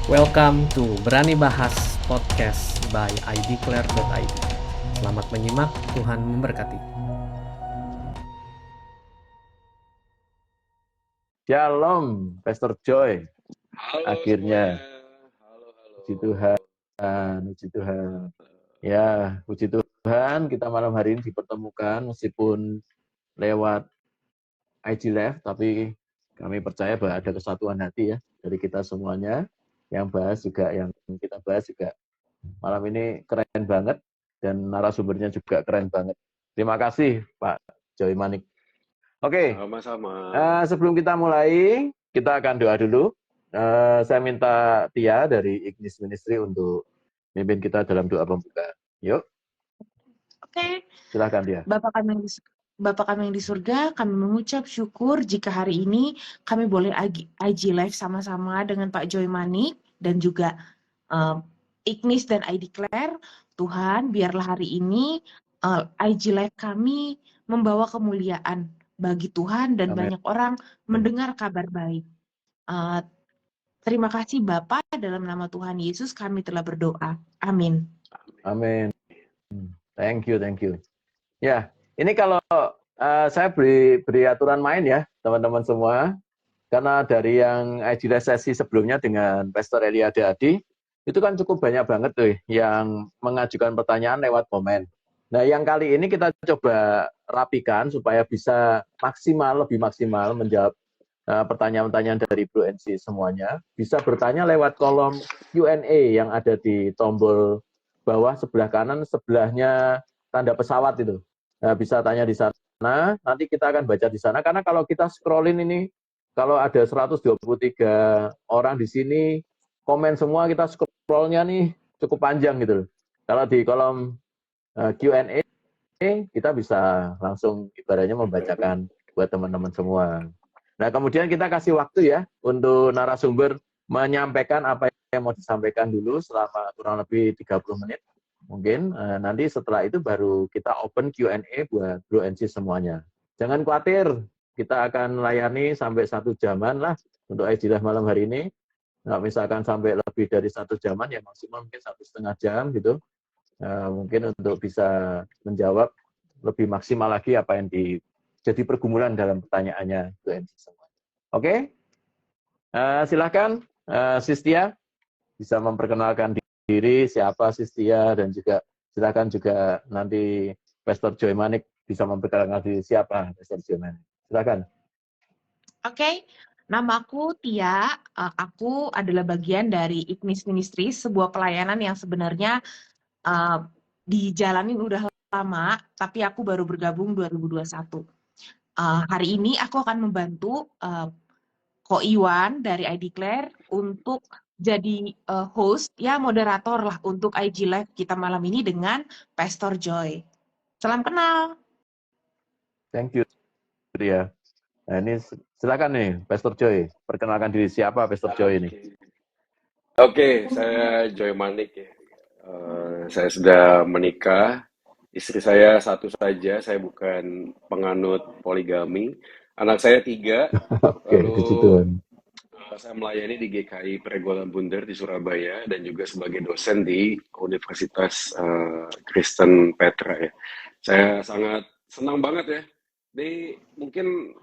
Welcome to Berani Bahas Podcast by ideclare.id. Selamat menyimak, Tuhan memberkati. Shalom, Pastor Joy. Halo Akhirnya. semuanya. Halo. Puji Tuhan, puji Tuhan. Ya, puji Tuhan kita malam hari ini dipertemukan meskipun lewat IG Live, tapi kami percaya bahwa ada kesatuan hati ya dari kita semuanya. Yang kita bahas juga malam ini keren banget dan narasumbernya juga keren banget. Terima kasih Pak Joy Manik. Oke. Sama-sama. Sebelum kita mulai, kita akan doa dulu. Saya minta Tia dari Ignis Ministry untuk mimpin kita dalam doa pembuka. Yuk. Oke. Silakan Tia. Bapa kami yang di surga, kami mengucap syukur jika hari ini kami boleh IG Live sama-sama dengan Pak Joy Manik dan juga Ignis dan ideclare. Tuhan, biarlah hari ini IG Live kami membawa kemuliaan bagi Tuhan dan Amen. banyak orang mendengar kabar baik. Terima kasih Bapa, dalam nama Tuhan Yesus kami telah berdoa. Amin. Amin. Thank you. Ya, ini kalau saya beri aturan main ya, teman-teman semua. Karena dari yang IG Live sesi sebelumnya dengan Pastor Eliade Adi, itu kan cukup banyak banget tuh yang mengajukan pertanyaan lewat komen. Nah, yang kali ini kita coba rapikan supaya bisa lebih maksimal menjawab pertanyaan-pertanyaan dari Bro NC semuanya. Bisa bertanya lewat kolom Q&A yang ada di tombol bawah sebelah kanan, sebelahnya tanda pesawat itu. Nah, bisa tanya di sana, nanti kita akan baca di sana. Karena kalau kita scrollin ini, kalau ada 123 orang di sini, komen semua, kita scrollnya nih cukup panjang gitu. Kalau di kolom Q&A, kita bisa langsung ibaratnya membacakan buat teman-teman semua. Nah, kemudian kita kasih waktu ya untuk narasumber menyampaikan apa yang mau disampaikan dulu selama kurang lebih 30 menit. Mungkin nanti setelah itu baru kita open Q&A buat Bro NC semuanya. Jangan khawatir, kita akan melayani sampai 1 jaman lah untuk IG Live malam hari ini. Nah, misalkan sampai lebih dari 1 jaman, ya maksimal mungkin 1,5 jam gitu. Mungkin untuk bisa menjawab lebih maksimal lagi apa yang jadi pergumulan dalam pertanyaannya Bro NC semua. Oke? Silakan Sis Tia bisa memperkenalkan diri, siapa Sis Tia, dan juga silakan juga nanti Pastor Joy Manik bisa memperkenalkan diri, siapa Pastor Joy Manik. Silakan. Oke. Nama aku Tia, aku adalah bagian dari Ignis Ministry, sebuah pelayanan yang sebenarnya dijalanin udah lama, tapi aku baru bergabung 2021. Hari ini aku akan membantu Ko Iwan dari ideclare untuk jadi host, ya moderator lah untuk IG Live kita malam ini dengan Pastor Joy. Salam kenal. Thank you, Tia. Nah, ini silakan nih, Pastor Joy. Perkenalkan diri, siapa Pastor Joy ini? Oke, saya Joy Manik ya. Saya sudah menikah. Istri saya satu saja. Saya bukan penganut poligami. Anak saya 3. Oke, puji Tuhan. Saya melayani di GKI Pregolan Bunder di Surabaya dan juga sebagai dosen di Universitas Kristen Petra ya. Saya sangat senang banget ya. Ini mungkin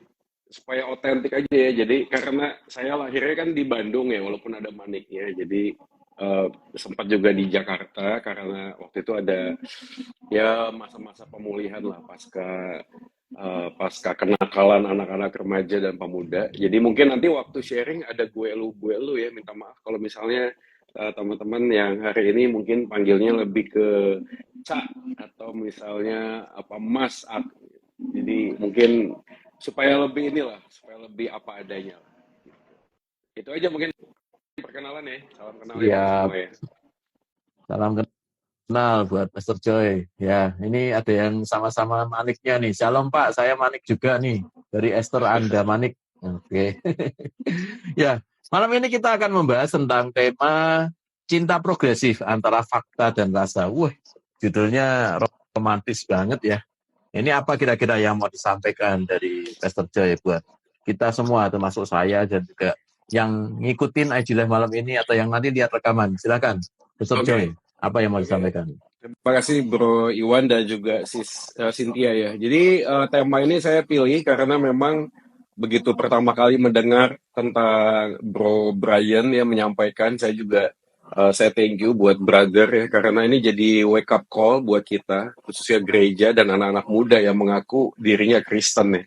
supaya otentik aja ya. Jadi karena saya lahirnya kan di Bandung ya, walaupun ada Maniknya. Jadi sempat juga di Jakarta karena waktu itu ada ya masa-masa pemulihan lah pasca kenakalan anak-anak remaja dan pemuda. Jadi mungkin nanti waktu sharing ada gue lu ya. Minta maaf kalau misalnya teman-teman yang hari ini mungkin panggilnya lebih ke Cak atau misalnya Mas. Jadi mungkin supaya lebih apa adanya lah. Itu aja mungkin perkenalan ya. Salam kenal ya semua ya. Salam kenal buat Pastor Joy. Ya, ini ada yang sama-sama Maniknya nih. Shalom Pak, saya Manik juga nih. Dari Esther Anda Manik. Oke. Ya, malam ini kita akan membahas tentang tema cinta progresif antara fakta dan rasa. Wah, judulnya romantis banget ya. Ini apa kira-kira yang mau disampaikan dari Pastor Joy buat kita semua, termasuk saya dan juga yang ngikutin IG Live malam ini atau yang nanti lihat rekaman. Silakan, Dr. Oke, Joy. Apa yang mau oke. disampaikan? Terima kasih Bro Iwan dan juga Cynthia ya. Jadi tema ini saya pilih karena memang begitu pertama kali mendengar tentang Bro Brian yang menyampaikan, saya thank you buat brother ya, karena ini jadi wake up call buat kita, khususnya gereja dan anak-anak muda yang mengaku dirinya Kristen ya.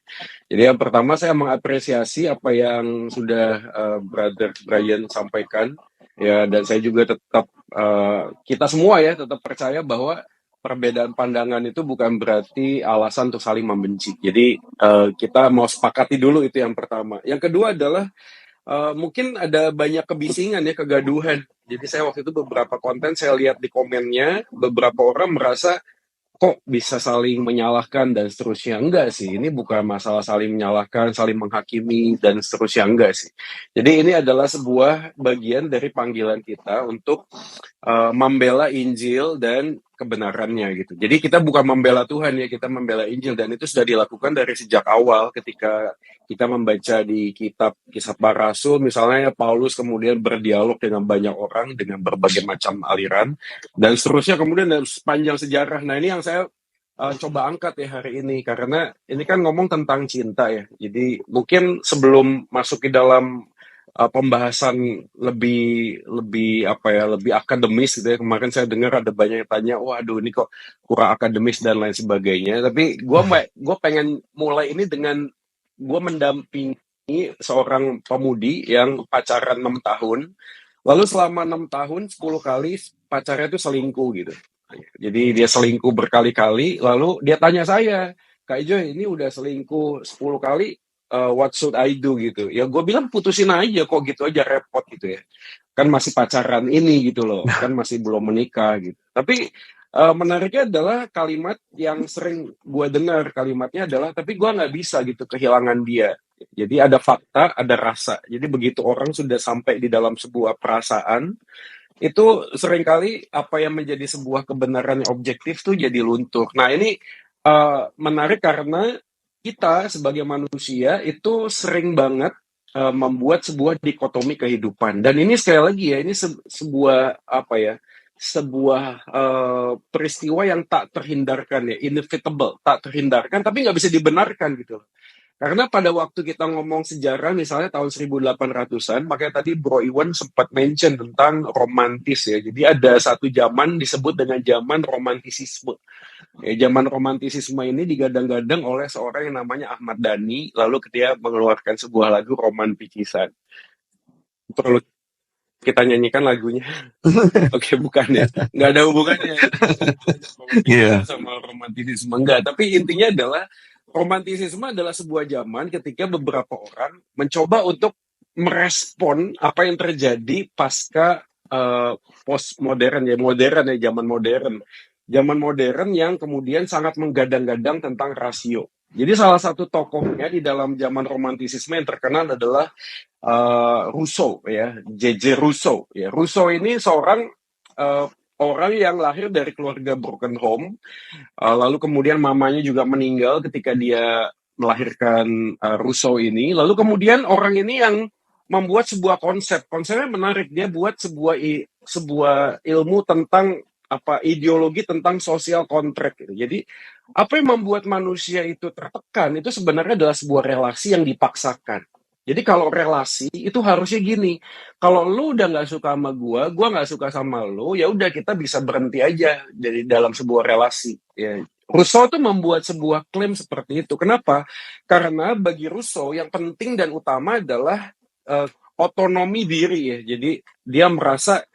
Jadi yang pertama saya mengapresiasi apa yang sudah Brother Brian sampaikan ya, dan saya juga tetap kita semua ya tetap percaya bahwa perbedaan pandangan itu bukan berarti alasan untuk saling membenci. Jadi kita mau sepakati dulu, itu yang pertama. Yang kedua adalah mungkin ada banyak kebisingan ya, kegaduhan. Jadi saya waktu itu beberapa konten saya lihat di komennya, beberapa orang merasa kok bisa saling menyalahkan dan seterusnya. Enggak sih, ini bukan masalah saling menyalahkan, saling menghakimi dan seterusnya, enggak sih. Jadi ini adalah sebuah bagian dari panggilan kita untuk membela Injil dan kebenarannya gitu. Jadi kita bukan membela Tuhan ya, kita membela Injil, dan itu sudah dilakukan dari sejak awal ketika kita membaca di kitab Kisah Para Rasul, misalnya Paulus kemudian berdialog dengan banyak orang dengan berbagai macam aliran dan seterusnya, kemudian dalam sepanjang sejarah. Nah ini yang saya coba angkat ya hari ini, karena ini kan ngomong tentang cinta ya. Jadi mungkin sebelum masuk ke dalam pembahasan lebih lebih apa ya, lebih akademis gitu ya. Kemarin saya dengar ada banyak yang tanya, waduh ini kok kurang akademis dan lain sebagainya. Tapi gue pengen mulai ini dengan gue mendampingi seorang pemudi yang pacaran 6 tahun. Lalu selama 6 tahun 10 kali pacarnya itu selingkuh gitu. Jadi dia selingkuh berkali-kali, lalu dia tanya saya, Kak Joy, ini udah selingkuh 10 kali, what should I do gitu. Ya gue bilang putusin aja, kok gitu aja repot gitu ya. Kan masih pacaran ini gitu loh, kan masih belum menikah gitu. Tapi menariknya adalah kalimat yang sering gue dengar, kalimatnya adalah, tapi gue nggak bisa gitu kehilangan dia. Jadi ada fakta, ada rasa. Jadi begitu orang sudah sampai di dalam sebuah perasaan, itu seringkali apa yang menjadi sebuah kebenaran yang objektif tuh jadi luntur. Nah ini menarik karena kita sebagai manusia itu sering banget membuat sebuah dikotomi kehidupan. Dan ini sekali lagi ya, ini sebuah apa ya, sebuah peristiwa yang tak terhindarkan ya, inevitable, tak terhindarkan, tapi nggak bisa dibenarkan gitu. Karena pada waktu kita ngomong sejarah, misalnya tahun 1800-an, makanya tadi Bro Iwan sempat mention tentang romantis ya. Jadi ada satu zaman disebut dengan zaman romantisisme. Ya, zaman romantisisme ini digadang-gadang oleh seorang yang namanya Ahmad Dhani, lalu dia mengeluarkan sebuah lagu Roman Picisan. Perlu kita nyanyikan lagunya? Oke, bukan ya. Nggak ada hubungannya. Iya. Sama romantisisme. Enggak, tapi intinya adalah romantisisme adalah sebuah zaman ketika beberapa orang mencoba untuk merespon apa yang terjadi pasca postmodern ya, modern ya, zaman modern yang kemudian sangat menggadang-gadang tentang rasio. Jadi salah satu tokohnya di dalam zaman romantisisme yang terkenal adalah Rousseau ya, J.J. Rousseau ya. Rousseau ini seorang orang yang lahir dari keluarga broken home. Lalu kemudian mamanya juga meninggal ketika dia melahirkan Rousseau ini. Lalu kemudian orang ini yang membuat sebuah konsepnya menarik. Dia buat sebuah ilmu tentang ideologi tentang social contract gitu. Jadi apa yang membuat manusia itu tertekan itu sebenarnya adalah sebuah relasi yang dipaksakan. Jadi kalau relasi itu harusnya gini, kalau lu udah nggak suka sama gua nggak suka sama lu, ya udah kita bisa berhenti aja dari dalam sebuah relasi. Ya. Rousseau tuh membuat sebuah klaim seperti itu. Kenapa? Karena bagi Rousseau yang penting dan utama adalah otonomi diri ya. Jadi dia merasa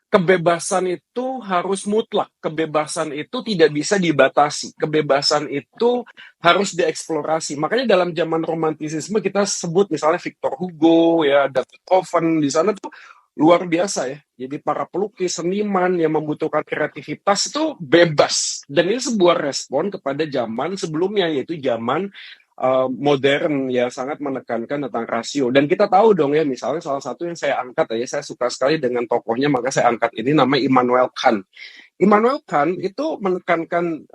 kebebasan itu harus mutlak, kebebasan itu tidak bisa dibatasi, kebebasan itu harus dieksplorasi. Makanya dalam zaman romantisisme kita sebut misalnya Victor Hugo, ya, ada Beethoven, di sana tuh luar biasa ya. Jadi para pelukis, seniman yang membutuhkan kreativitas itu bebas. Dan ini sebuah respon kepada zaman sebelumnya, yaitu zaman modern ya, sangat menekankan tentang rasio. Dan kita tahu dong ya, misalnya salah satu yang saya angkat ya, saya suka sekali dengan tokohnya, maka saya angkat ini, namanya Immanuel Kant. Immanuel Kant itu menekankan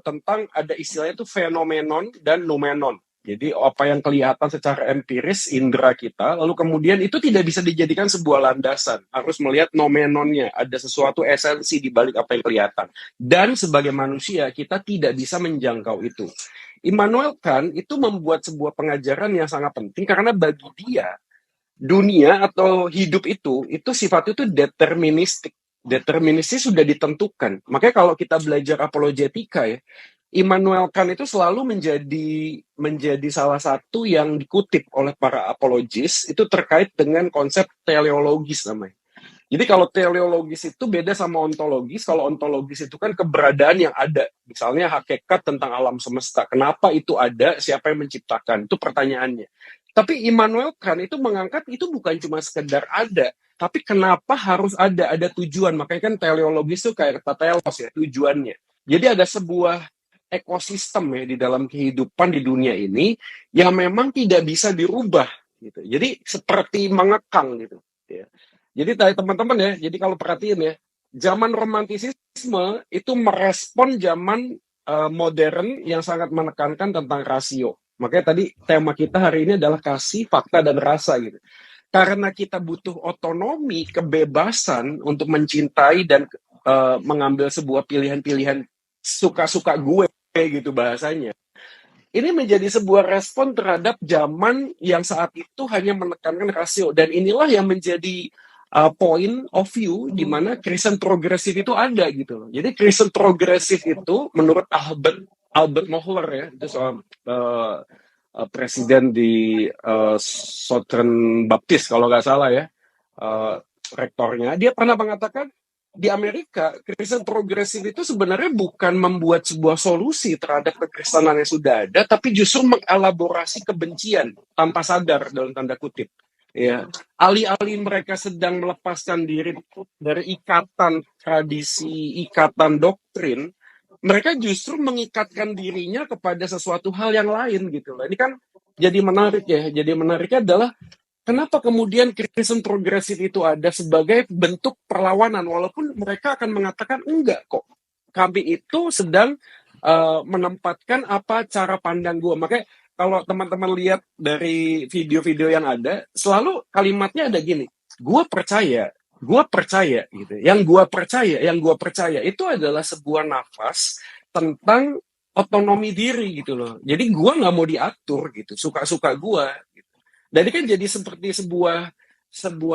tentang ada istilahnya itu fenomenon dan noumenon. Jadi apa yang kelihatan secara empiris indera kita, lalu kemudian itu tidak bisa dijadikan sebuah landasan. Harus melihat nomenonnya, ada sesuatu esensi di balik apa yang kelihatan. Dan sebagai manusia kita tidak bisa menjangkau itu. Immanuel Kant itu membuat sebuah pengajaran yang sangat penting karena bagi dia dunia atau hidup itu sifatnya itu deterministik. Deterministik sudah ditentukan. Makanya kalau kita belajar apologetika ya, Immanuel Kant itu selalu menjadi salah satu yang dikutip oleh para apologis itu terkait dengan konsep teleologis namanya. Jadi kalau teleologis itu beda sama ontologis. Kalau ontologis itu kan keberadaan yang ada. Misalnya hakikat tentang alam semesta. Kenapa itu ada? Siapa yang menciptakan? Itu pertanyaannya. Tapi Immanuel Kant itu mengangkat itu bukan cuma sekedar ada, tapi kenapa harus ada? Ada tujuan. Makanya kan teleologis itu kayak kata telos ya, tujuannya. Jadi ada sebuah ekosistem ya di dalam kehidupan di dunia ini yang memang tidak bisa dirubah gitu. Jadi seperti mengekang gitu ya. Jadi teman-teman ya, jadi kalau perhatiin ya, zaman romantisisme itu merespon zaman modern yang sangat menekankan tentang rasio. Makanya tadi tema kita hari ini adalah kasih, fakta, dan rasa gitu. Karena kita butuh otonomi, kebebasan untuk mencintai dan mengambil sebuah pilihan-pilihan suka-suka gue gitu bahasanya. Ini menjadi sebuah respon terhadap zaman yang saat itu hanya menekankan rasio. Dan inilah yang menjadi point of view di mana Kristen progresif itu ada gitu loh. Jadi Kristen progresif itu menurut Albert Mohler ya, itu soal presiden di Southern Baptist kalau nggak salah ya, rektornya, dia pernah mengatakan di Amerika, Kristen progresif itu sebenarnya bukan membuat sebuah solusi terhadap kekristenan yang sudah ada, tapi justru mengelaborasi kebencian tanpa sadar dalam tanda kutip. Ya, alih-alih mereka sedang melepaskan diri dari ikatan tradisi, ikatan doktrin, mereka justru mengikatkan dirinya kepada sesuatu hal yang lain gitu loh. Ini kan jadi menarik ya. Jadi menariknya adalah kenapa kemudian Kristen progresif itu ada sebagai bentuk perlawanan, walaupun mereka akan mengatakan enggak kok. Kami itu sedang menempatkan apa cara pandang gue. Makanya kalau teman-teman lihat dari video-video yang ada, selalu kalimatnya ada gini, gue percaya gitu. Yang gue percaya itu adalah sebuah nafas tentang otonomi diri gitu loh. Jadi gue nggak mau diatur gitu, suka-suka gue. Jadi kan jadi seperti sebuah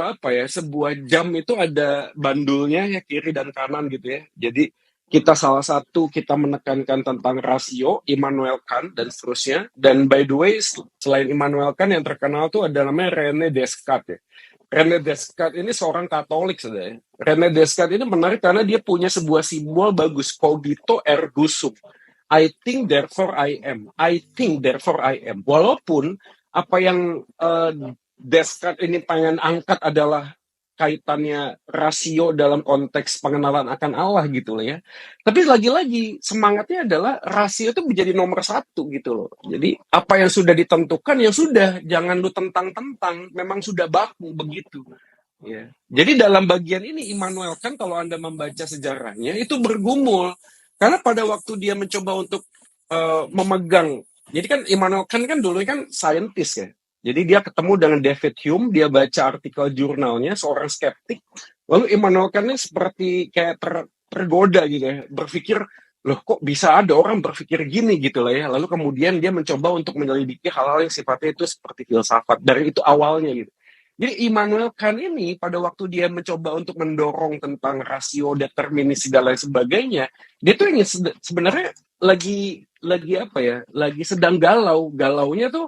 apa ya, sebuah jam itu ada bandulnya ya kiri dan kanan gitu ya. Jadi kita salah satu kita menekankan tentang rasio, Immanuel Kant dan seterusnya. Dan by the way, selain Immanuel Kant yang terkenal tuh ada namanya René Descartes ya. René Descartes ini seorang Katolik sebenarnya. René Descartes ini menarik karena dia punya sebuah simbol bagus, cogito ergo sum. I think therefore I am. I think therefore I am. Walaupun apa yang Descartes ini pengen angkat adalah kaitannya rasio dalam konteks pengenalan akan Allah gitu loh ya. Tapi lagi-lagi semangatnya adalah rasio itu menjadi nomor satu gitu loh. Jadi apa yang sudah ditentukan ya sudah, jangan lu tentang-tentang, memang sudah baku begitu. Ya. Jadi dalam bagian ini Immanuel Kant kalau Anda membaca sejarahnya itu bergumul. Karena pada waktu dia mencoba untuk memegang, jadi kan Immanuel Kant kan dulu kan saintis ya. Jadi dia ketemu dengan David Hume, dia baca artikel jurnalnya, seorang skeptik. Lalu Immanuel Kant ini seperti kayak tergoda gitu ya, berpikir, loh kok bisa ada orang berpikir gini gitu lah ya. Lalu kemudian dia mencoba untuk menyelidiki hal-hal yang sifatnya itu seperti filsafat. Dari itu awalnya gitu. Jadi Immanuel Kant ini pada waktu dia mencoba untuk mendorong tentang rasio, determinis dan lain sebagainya, dia tuh ingin sebenarnya lagi apa ya, lagi sedang galaunya tuh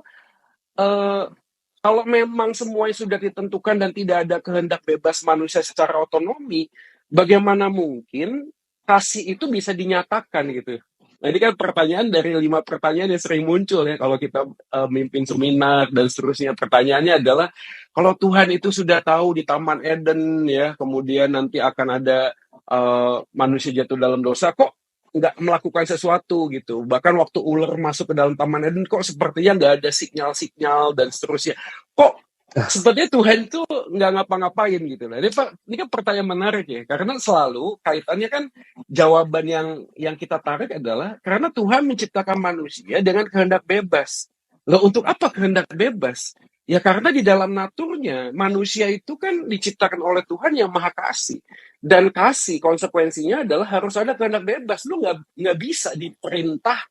kalau memang semuanya sudah ditentukan dan tidak ada kehendak bebas manusia secara otonomi, bagaimana mungkin kasih itu bisa dinyatakan gitu. Nah ini kan pertanyaan dari 5 pertanyaan yang sering muncul ya kalau kita mimpin seminar dan seterusnya. Pertanyaannya adalah kalau Tuhan itu sudah tahu di Taman Eden ya, kemudian nanti akan ada manusia jatuh dalam dosa, kok nggak melakukan sesuatu gitu. Bahkan waktu ular masuk ke dalam Taman Eden kok sepertinya nggak ada sinyal-sinyal dan seterusnya. Kok sepertinya Tuhan itu nggak ngapa-ngapain gitu lah. Ini kan pertanyaan menarik ya, karena selalu kaitannya kan jawaban yang kita tarik adalah karena Tuhan menciptakan manusia dengan kehendak bebas. Loh, untuk apa kehendak bebas? Ya karena di dalam naturnya manusia itu kan diciptakan oleh Tuhan yang maha kasih, dan kasih konsekuensinya adalah harus ada kehendak bebas. Lu nggak bisa diperintah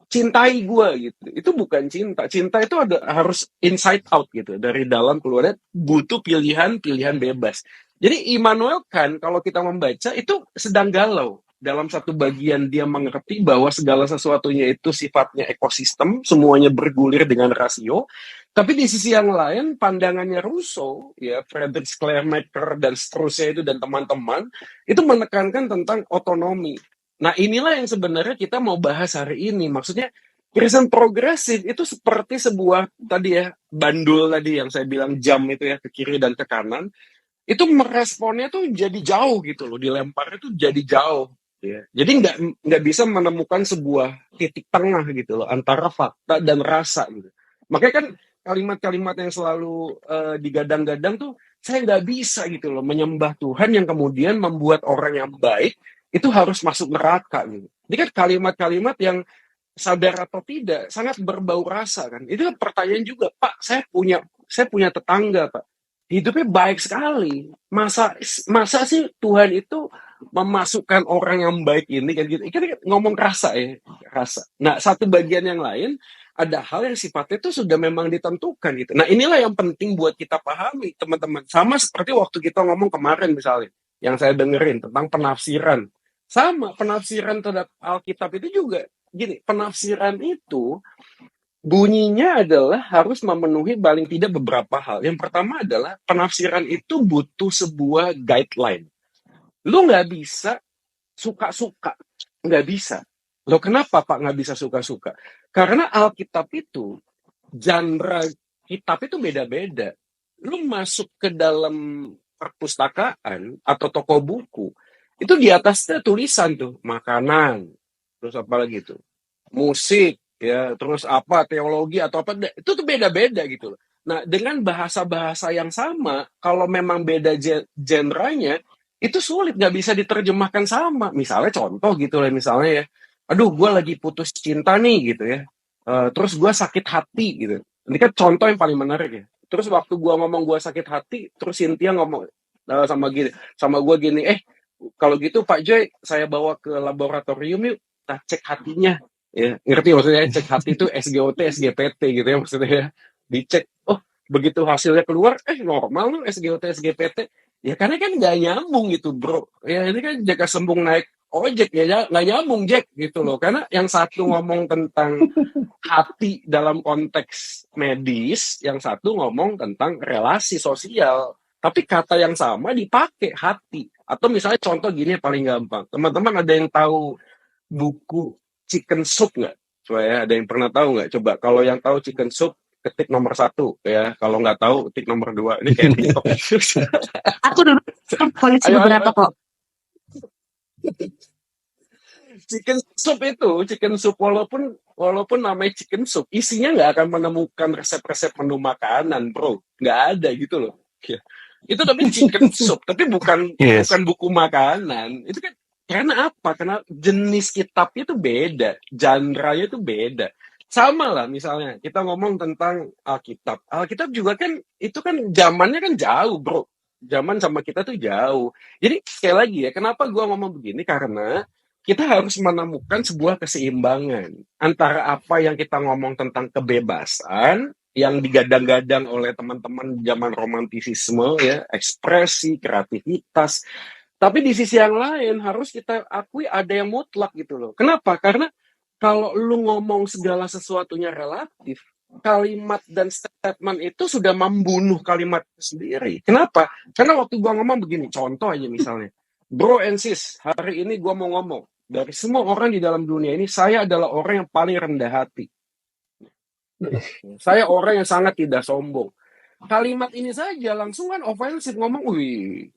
cintai gue gitu. Itu bukan cinta. Cinta itu ada harus inside out gitu, dari dalam keluar, butuh pilihan bebas. Jadi Immanuel kan kalau kita membaca itu sedang galau. Dalam satu bagian dia mengerti bahwa segala sesuatunya itu sifatnya ekosistem, semuanya bergulir dengan rasio. Tapi di sisi yang lain, pandangannya Rousseau, ya Friedrich Schleiermacher dan seterusnya itu dan teman-teman itu menekankan tentang otonomi. Nah, inilah yang sebenarnya kita mau bahas hari ini. Maksudnya, Kristen progresif itu seperti sebuah tadi ya bandul tadi yang saya bilang jam itu ya ke kiri dan ke kanan, itu meresponnya tuh jadi jauh gitu loh, dilemparnya tuh jadi jauh. Ya. Jadi nggak bisa menemukan sebuah titik tengah gitu loh antara fakta dan rasa gitu. Makanya kan kalimat-kalimat yang selalu digadang-gadang tuh saya nggak bisa gitu loh menyembah Tuhan yang kemudian membuat orang yang baik itu harus masuk neraka gitu. Ini kan kalimat-kalimat yang sadar atau tidak sangat berbau rasa kan. Itu kan pertanyaan juga, Pak. Saya punya tetangga, Pak. Hidupnya baik sekali. Masa sih Tuhan itu memasukkan orang yang baik ini kan gitu. Ini kan ngomong rasa ya, rasa. Nah, satu bagian yang lain ada hal yang sifatnya itu sudah memang ditentukan gitu. Nah, inilah yang penting buat kita pahami, teman-teman. Sama seperti waktu kita ngomong kemarin misalnya, yang saya dengerin tentang penafsiran. Sama, penafsiran terhadap Alkitab itu juga gini, penafsiran itu bunyinya adalah harus memenuhi paling tidak beberapa hal. Yang pertama adalah penafsiran itu butuh sebuah guideline. Lu nggak bisa suka-suka, nggak bisa. Lo kenapa Pak nggak bisa suka-suka? Karena Alkitab itu, genre kitab itu beda-beda. Lu masuk ke dalam perpustakaan atau toko buku, itu di atasnya tulisan tuh, makanan, terus apa lagi tuh? Musik, ya, terus apa, teologi atau apa, itu tuh beda-beda gitu loh. Nah, dengan bahasa-bahasa yang sama, kalau memang beda genrenya, itu sulit, nggak bisa diterjemahkan sama. Misalnya contoh gitu lah, misalnya ya, aduh, gue lagi putus cinta nih gitu ya. Terus gue sakit hati gitu. Ini kan contoh yang paling menarik ya. Terus waktu gue ngomong gue sakit hati, terus Cynthia ngomong sama gue gini, kalau gitu Pak Joy, saya bawa ke laboratorium yuk, kita cek hatinya. Ya, ngerti maksudnya cek hati itu SGOT, SGPT gitu ya maksudnya ya. Dicek, oh begitu hasilnya keluar, normal loh SGOT, SGPT. Ya karena kan nggak nyambung gitu bro. Ya ini kan jaka sembung naik ojek ya nggak nyambung Jack gitu loh. Karena yang satu ngomong tentang hati dalam konteks medis, yang satu ngomong tentang relasi sosial. Tapi kata yang sama dipakai hati. Atau misalnya contoh gini yang paling gampang. Teman-teman ada yang tahu buku Chicken Soup nggak? Coba ya, ada yang pernah tahu nggak? Coba kalau yang tahu Chicken Soup, ketik nomor 1 ya. Kalau nggak tahu, ketik nomor 2. Ini kayak TikTok. Aku dulu koleksi Ayo, beberapa ayo. kok. Chicken soup walaupun namanya chicken soup, isinya nggak akan menemukan resep-resep menu makanan, bro. Nggak ada gitu loh. Ya. Itu tapi chicken soup, tapi bukan Yes. bukan buku makanan. Itu kan karena apa? Karena jenis kitabnya itu beda, genre-nya itu beda. Sama lah misalnya kita ngomong tentang Alkitab. Alkitab juga kan itu kan zamannya kan jauh, bro. Zaman sama kita tuh jauh. Jadi sekali lagi ya, kenapa gua ngomong begini? Karena kita harus menemukan sebuah keseimbangan antara apa yang kita ngomong tentang kebebasan yang digadang-gadang oleh teman-teman zaman romantisisme ya, ekspresi, kreativitas. Tapi di sisi yang lain harus kita akui ada yang mutlak gitu loh. Kenapa? Karena kalau lu ngomong segala sesuatunya relatif, kalimat dan statement itu sudah membunuh kalimat sendiri. Kenapa? Karena waktu gua ngomong begini, contoh aja misalnya. Bro and sis, hari ini gua mau ngomong. Dari semua orang di dalam dunia ini, saya adalah orang yang paling rendah hati. Saya orang yang sangat tidak sombong. Kalimat ini saja langsung kan ofensif ngomong, wih,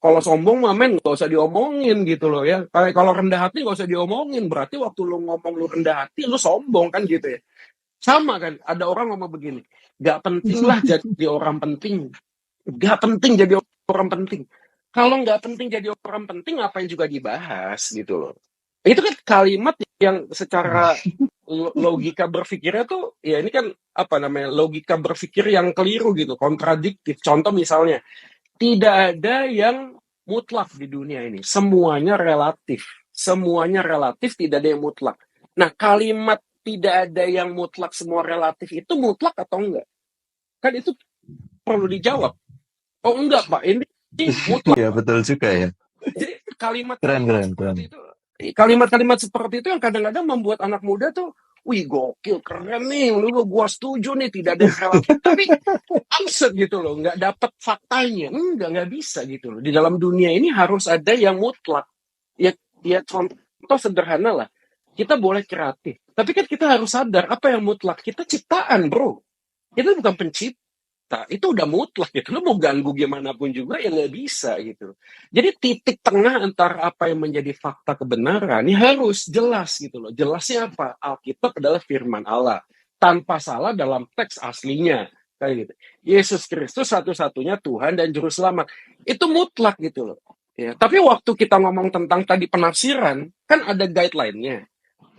kalau sombong mah men gak usah diomongin gitu loh ya. Kalau rendah hati gak usah diomongin. Berarti waktu lu ngomong lu rendah hati, lu sombong kan gitu ya. Sama kan, ada orang ngomong begini, gak penting lah jadi orang penting. Gak penting jadi orang penting. Kalau gak penting jadi orang penting, ngapain juga dibahas gitu loh. Itu kan kalimat yang secara logika berpikirnya tuh, ya ini kan apa namanya, logika berpikir yang keliru gitu, kontradiktif. Contoh misalnya, tidak ada yang mutlak di dunia ini. Semuanya relatif. Semuanya relatif, tidak ada yang mutlak. Nah, kalimat tidak ada yang mutlak, semua relatif itu mutlak atau enggak? Kan itu perlu dijawab. Oh enggak, Pak. Ini mutlak, Iya, Pak. betul juga ya. Jadi Keren, kalimat-kalimat keren, keren. seperti itu, kalimat-kalimat seperti itu yang kadang-kadang membuat anak muda tuh, wih gokil, keren nih, lu gua setuju nih, tidak ada yang relatif. Tapi absurd gitu loh, nggak dapat faktanya, nggak bisa gitu loh. Di dalam dunia ini harus ada yang mutlak. Ya, ya contoh sederhana lah, kita boleh kreatif, tapi kan kita harus sadar apa yang mutlak. Kita ciptaan, bro. Kita bukan pencipta. Itu udah mutlak gitu. Lu mau ganggu gimana pun juga ya nggak bisa gitu. Jadi titik tengah antara apa yang menjadi fakta kebenaran ini harus jelas gitu loh. Jelasnya apa? Alkitab adalah firman Allah. Tanpa salah dalam teks aslinya. Kayak gitu. Yesus Kristus satu-satunya Tuhan dan Juru Selamat. Itu mutlak gitu loh. Ya, tapi waktu kita ngomong tentang tadi penafsiran, kan ada guideline-nya.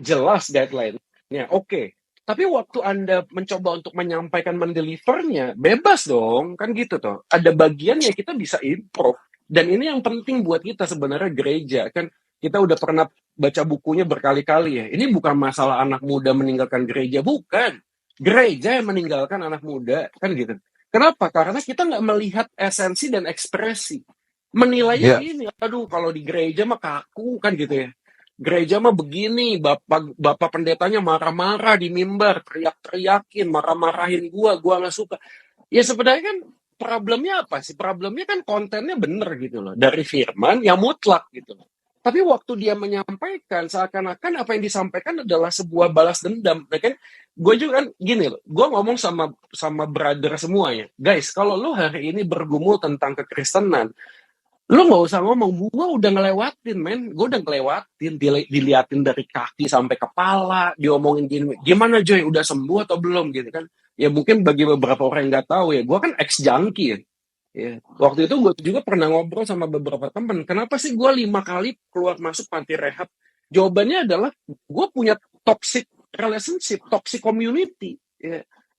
Jelas guideline-nya. Oke. Tapi waktu Anda mencoba untuk menyampaikan, mendelivernya, bebas dong, kan gitu toh. Ada bagian yang kita bisa improve. Dan ini yang penting buat kita sebenarnya gereja. Kan kita udah pernah baca bukunya berkali-kali ya. Ini bukan masalah anak muda meninggalkan gereja, bukan. Gereja yang meninggalkan anak muda, kan gitu. Kenapa? Karena kita nggak melihat esensi dan ekspresi. Menilainya Iya. gini, aduh kalau di gereja mah kaku, kan gitu ya. Gereja mah begini, bapak pendetanya marah-marah di mimbar, teriak-teriakin, marah-marahin gua nggak suka. Ya sebenarnya kan problemnya apa sih? Problemnya kan kontennya bener gitu loh, dari firman yang mutlak gitu loh. Tapi waktu dia menyampaikan, seakan-akan apa yang disampaikan adalah sebuah balas dendam. Ya kan? Gue juga kan gini loh, gue ngomong sama brother semuanya, guys, kalau lu hari ini bergumul tentang kekristenan, lu nggak usah ngomong, gua udah ngelewatin, men. Gue udah ngelewatin, diliatin dari kaki sampai kepala, diomongin gini, gimana Joy, udah sembuh atau belum gitu kan? Ya mungkin bagi beberapa orang yang nggak tahu ya, gue kan ex junkie ya. Ya. Waktu itu gue juga pernah ngobrol sama beberapa temen, kenapa sih gue 5 kali keluar masuk panti rehab? Jawabannya adalah gue punya toxic relationship, toxic community.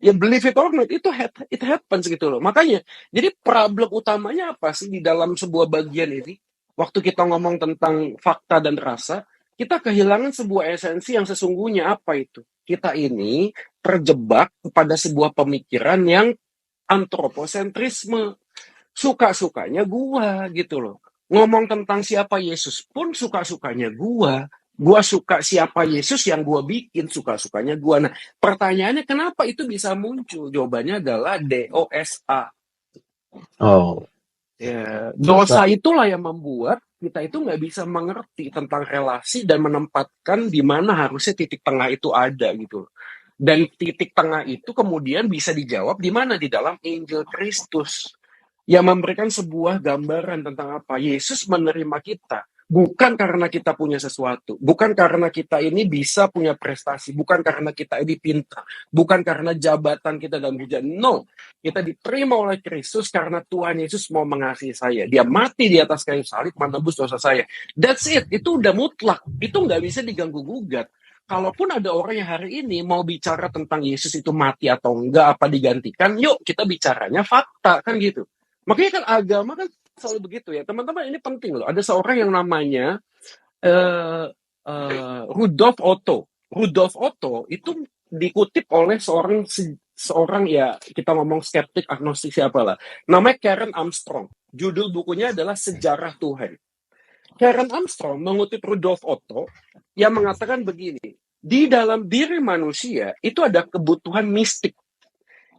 Ya believe it or not, it happens gitu loh. Makanya jadi problem utamanya apa sih di dalam sebuah bagian ini? Waktu kita ngomong tentang fakta dan rasa, kita kehilangan sebuah esensi yang sesungguhnya. Apa itu? Kita ini terjebak kepada sebuah pemikiran yang antroposentrisme. Suka-sukanya gua gitu loh. Ngomong tentang siapa Yesus pun suka-sukanya gua. Gua suka siapa Yesus yang gua bikin, suka-sukanya gua. Nah, pertanyaannya kenapa itu bisa muncul? Jawabannya adalah DOSA. Oh, Ya, dosa itulah yang membuat kita itu nggak bisa mengerti tentang relasi dan menempatkan di mana harusnya titik tengah itu ada gitu. Dan titik tengah itu kemudian bisa dijawab di mana? Di dalam Injil Kristus yang memberikan sebuah gambaran tentang apa Yesus menerima kita. Bukan karena kita punya sesuatu, bukan karena kita ini bisa punya prestasi, bukan karena kita ini pintar, bukan karena jabatan kita dan hujan. No, kita diterima oleh Kristus karena Tuhan Yesus mau mengasihi saya. Dia mati di atas kayu salib menebus dosa saya. That's it, itu udah mutlak. Itu nggak bisa diganggu-gugat. Kalaupun ada orang yang hari ini mau bicara tentang Yesus itu mati atau enggak, apa digantikan, yuk kita bicaranya fakta, kan gitu. Makanya kan agama kan selalu begitu ya. Teman-teman ini penting loh. Ada seorang yang namanya Rudolf Otto. Rudolf Otto itu dikutip oleh seorang ya kita ngomong skeptik agnostik siapa lah. Namanya Karen Armstrong. Judul bukunya adalah Sejarah Tuhan. Karen Armstrong mengutip Rudolf Otto yang mengatakan begini. Di dalam diri manusia itu ada kebutuhan mistik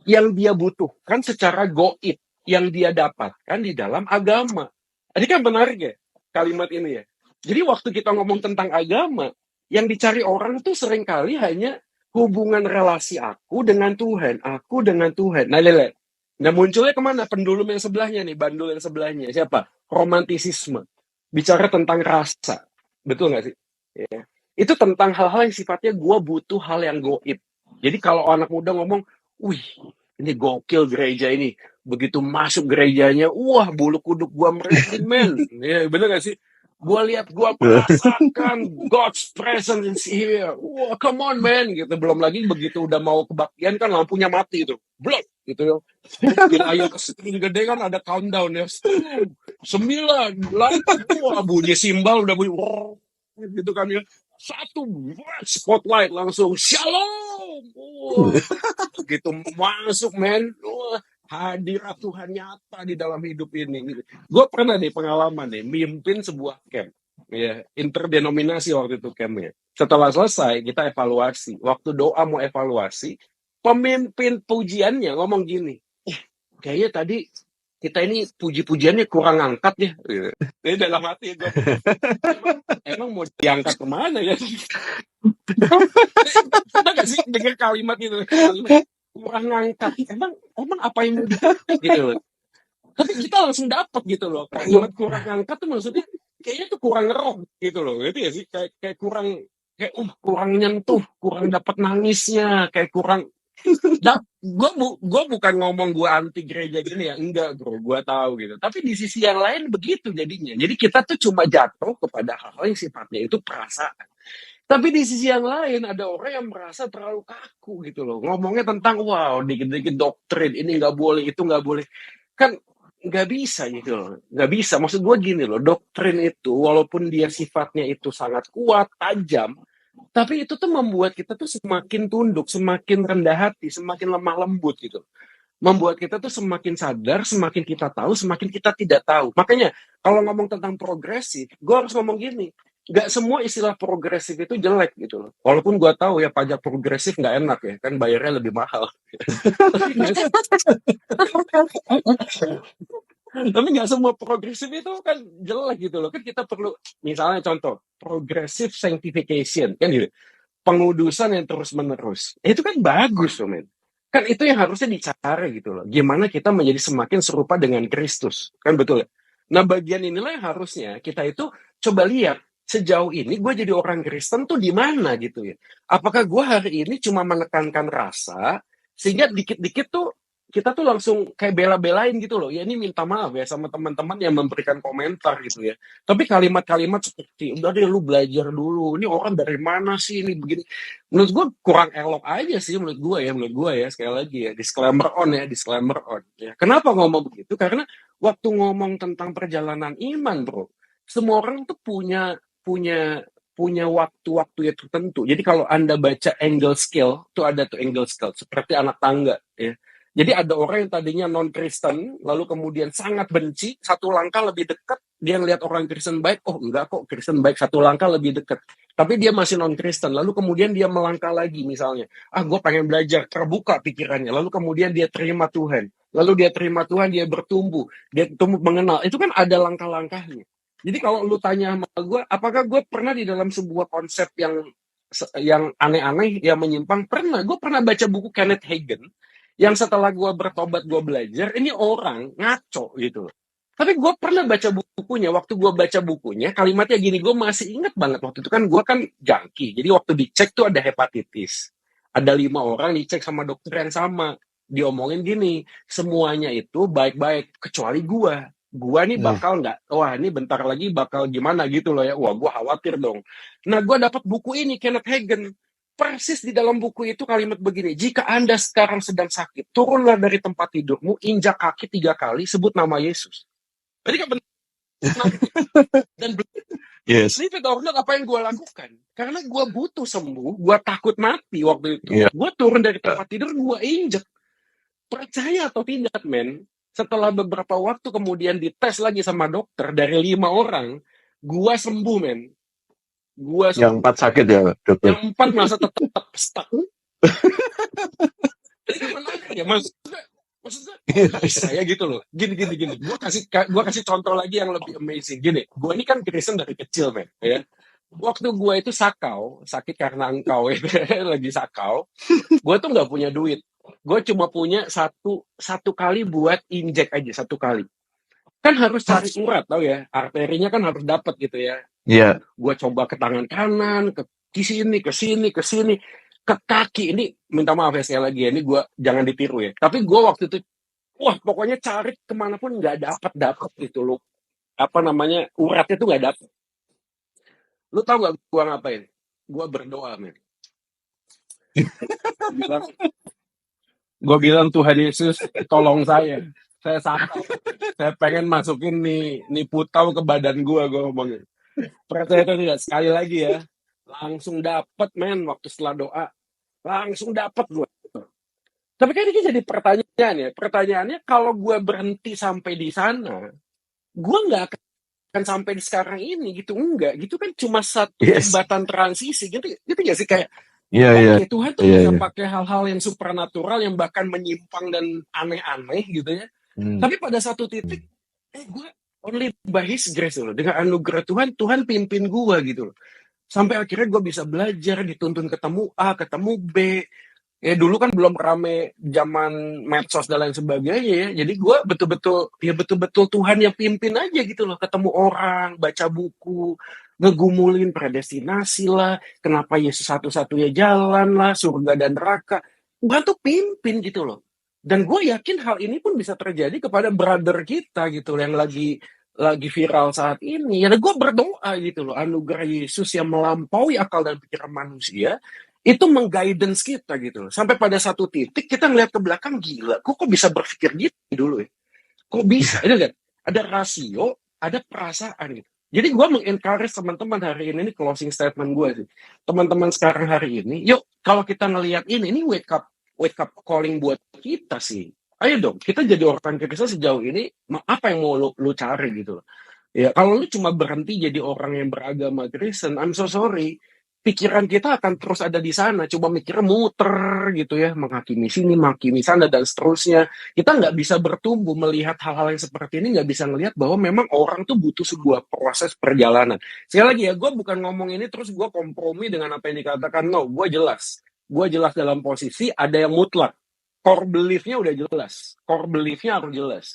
yang dia butuhkan secara goib, yang dia dapatkan di dalam agama. Ini kan menarik ya kalimat ini ya. Jadi waktu kita ngomong tentang agama, yang dicari orang tuh seringkali hanya hubungan relasi aku dengan Tuhan, aku dengan Tuhan. Nah munculnya kemana? Pendulum yang sebelahnya nih, bandul yang sebelahnya. Siapa? Romantisisme. Bicara tentang rasa. Betul nggak sih? Ya. Itu tentang hal-hal yang sifatnya gue butuh hal yang goib. Jadi kalau anak muda ngomong, wih, ini gokil gereja ini. Begitu masuk gerejanya, wah bulu kuduk gua merinding, men. Ya, bener gak sih? Gue lihat, gue merasakan God's presence is here. Wah, come on man, gitu. Belum lagi begitu udah mau kebaktian kan lampunya mati itu, blok, gitu ya. Wilayah kesini gede kan ada countdown ya. 10, 9, 8, wah bunyi simbal udah bunyi, wah, gitu kan ya. Satu, spotlight langsung, shalom. Wah, begitu masuk men, wah, hadirat Tuhan nyata di dalam hidup ini. Gue pernah nih pengalaman nih, mimpin sebuah camp. Ya, interdenominasi waktu itu campnya. Setelah selesai, kita evaluasi. Waktu doa mau evaluasi, pemimpin pujiannya ngomong gini, kayaknya tadi kita ini puji-pujiannya kurang angkat ya. Gitu. Jadi dalam hati gue, emang mau diangkat kemana ya? Kita gak sih dengar kalimat gitu, kalimat kurang angkat. Emang apa yang mau diangkat gitu loh. Tapi kita langsung dapat gitu loh. Kalimat kurang angkat tuh maksudnya kayaknya tuh kurang roh gitu loh. Gitu ya sih, kayak kurang, kayak kurang nyentuh, kurang dapat nangisnya, kayak kurang. Gue bukan ngomong gue anti gereja gini ya, enggak bro, gue tahu gitu. Tapi di sisi yang lain begitu jadinya. Jadi kita tuh cuma jatuh kepada hal-hal yang sifatnya itu perasaan. Tapi di sisi yang lain ada orang yang merasa terlalu kaku gitu loh. Ngomongnya tentang wow, dikit-dikit doktrin, ini nggak boleh, itu nggak boleh. Kan nggak bisa gitu loh. Nggak bisa. Maksud gue gini loh, doktrin itu walaupun dia sifatnya itu sangat kuat, tajam, tapi itu tuh membuat kita tuh semakin tunduk, semakin rendah hati, semakin lemah lembut gitu. Membuat kita tuh semakin sadar, semakin kita tahu, semakin kita tidak tahu. Makanya kalau ngomong tentang progresif, gue harus ngomong gini, nggak semua istilah progresif itu jelek gitu loh. Walaupun gue tahu ya pajak progresif nggak enak ya, kan bayarnya lebih mahal. Tapi nggak semua progresif itu kan jelek gitu loh. Kan kita perlu, misalnya contoh, progressive sanctification, kan gitu. Pengudusan yang terus-menerus. Itu kan bagus loh, men. Kan itu yang harusnya dicari gitu loh. Gimana kita menjadi semakin serupa dengan Kristus. Kan betul ya? Nah, bagian inilah yang harusnya kita itu coba lihat sejauh ini gue jadi orang Kristen tuh di mana gitu ya. Apakah gue hari ini cuma menekankan rasa sehingga dikit-dikit tuh kita tuh langsung kayak bela-belain gitu loh. Ya ini minta maaf ya sama teman-teman yang memberikan komentar gitu ya. Tapi kalimat-kalimat seperti, udah deh lu belajar dulu. Ini orang dari mana sih ini begini. Menurut gue kurang elok aja sih menurut gue ya. Sekali lagi ya, disclaimer on. Ya. Kenapa ngomong begitu? Karena waktu ngomong tentang perjalanan iman bro, semua orang tuh punya punya waktu-waktu yang tertentu. Jadi kalau Anda baca angle scale, tuh ada tuh angle scale, seperti anak tangga ya. Jadi ada orang yang tadinya non-Kristen, lalu kemudian sangat benci, satu langkah lebih dekat, dia ngelihat orang Kristen baik, oh enggak kok, Kristen baik, satu langkah lebih dekat. Tapi dia masih non-Kristen, lalu kemudian dia melangkah lagi misalnya, gue pengen belajar, terbuka pikirannya, lalu kemudian dia terima Tuhan. Lalu dia terima Tuhan, dia bertumbuh, dia tumbuh mengenal. Itu kan ada langkah-langkahnya. Jadi kalau lu tanya sama gue, apakah gue pernah di dalam sebuah konsep yang aneh-aneh, yang menyimpang? Pernah. Gue pernah baca buku Kenneth Hagin, yang setelah gue bertobat, gue belajar, ini orang ngaco gitu. Tapi gue pernah baca bukunya, waktu gue baca bukunya, kalimatnya gini, gue masih ingat banget, waktu itu kan gue kan junkie, jadi waktu dicek tuh ada hepatitis. Ada 5 orang dicek sama dokter yang sama, diomongin gini, semuanya itu baik-baik, kecuali gue. Gue nih bakal nggak, wah ini bentar lagi bakal gimana gitu loh ya, wah gue khawatir dong. Nah gue dapat buku ini, Kenneth Hagin. Persis di dalam buku itu kalimat begini, jika Anda sekarang sedang sakit, turunlah dari tempat tidurmu, injak kaki 3 kali, sebut nama Yesus. Jadi kan benar. Dan Yes. believe it or not, apa yang gue lakukan? Karena gue butuh sembuh, gue takut mati waktu itu. Yeah. Gue turun dari tempat tidur, gue injak. Percaya atau tidak, men? Setelah beberapa waktu kemudian dites lagi sama dokter, dari 5 orang, gue sembuh, men. Yang 4 sakit ya, dokter? Yang 4 masa tetap stuck. Jadi gimana ya, maksudnya saya gitu loh. Gini. Gua kasih contoh lagi yang lebih amazing. Gini, gue ini kan Kristen dari kecil, men. Ya. Waktu gue itu sakit karena engkau, ya. Lagi sakau. Gue tuh nggak punya duit. Gue cuma punya satu kali buat injek aja, 1 kali. Kan harus cari urat, tau ya. Arterinya kan harus dapat gitu ya. Iya. Gue coba ke tangan kanan, ke sini, ke kaki. Ini minta maaf ya sekali lagi ya, ini gue jangan ditiru ya. Tapi gue waktu itu, wah pokoknya cari kemanapun nggak dapat gitu loh. Uratnya tuh nggak dapet. Lu tahu nggak gue ngapain? Gue berdoa, men. Bilang, gue bilang Tuhan Yesus, tolong saya sakit, saya pengen masukin nih putau ke badan gue ngomongin. Percaya atau tidak, sekali lagi ya, langsung dapet men waktu setelah doa, langsung dapet gue. Tapi kan ini jadi pertanyaan ya, pertanyaannya kalau gue berhenti sampai di sana, gue nggak akan sampai di sekarang ini gitu, enggak gitu kan, cuma satu Yes. jembatan transisi gitu gitu gak sih, kayak Iya, iya. oke, Tuhan tuh Iya, bisa iya. pakai hal-hal yang supranatural yang bahkan menyimpang dan aneh-aneh gitu ya. Hmm. Tapi pada satu titik, gue only by His grace loh. Dengan anugerah Tuhan, Tuhan pimpin gue gitu loh. Sampai akhirnya gue bisa belajar, dituntun ketemu A, ketemu B. Ya dulu kan belum rame zaman medsos dan lain sebagainya ya. Jadi gue betul-betul Tuhan yang pimpin aja gitu loh. Ketemu orang, baca buku, ngegumulin predestinasi lah, kenapa Yesus satu-satunya jalan lah, surga dan neraka. Tuhan tuh pimpin gitu loh. Dan gue yakin hal ini pun bisa terjadi kepada brother kita gitu loh, yang lagi viral saat ini. Ya gue berdoa gitu loh, anugerah Yesus yang melampaui akal dan pikiran manusia itu mengguidance kita gitu loh. Sampai pada satu titik kita ngeliat ke belakang, gila, kok bisa berpikir gitu dulu ya? Kok bisa? Ini kan ada rasio, ada perasaan gitu. Jadi gue mengencourage teman-teman hari ini closing statement gue sih. Teman-teman sekarang hari ini, yuk kalau kita ngelihat ini wake up calling buat kita sih. Ayo dong, kita jadi orang Kristen sejauh ini, apa yang mau lu cari gitu loh. Ya, kalau lu cuma berhenti jadi orang yang beragama Kristen, I'm so sorry. Pikiran kita akan terus ada di sana, coba mikirnya muter gitu ya, menghakimi sini, menghakimi sana, dan seterusnya. Kita nggak bisa bertumbuh melihat hal-hal yang seperti ini, nggak bisa ngelihat bahwa memang orang tuh butuh sebuah proses perjalanan. Sekali lagi ya, gue bukan ngomong ini terus gue kompromi dengan apa yang dikatakan, no, gue jelas. Gue jelas dalam posisi ada yang mutlak. Core belief-nya udah jelas. Core belief-nya harus jelas.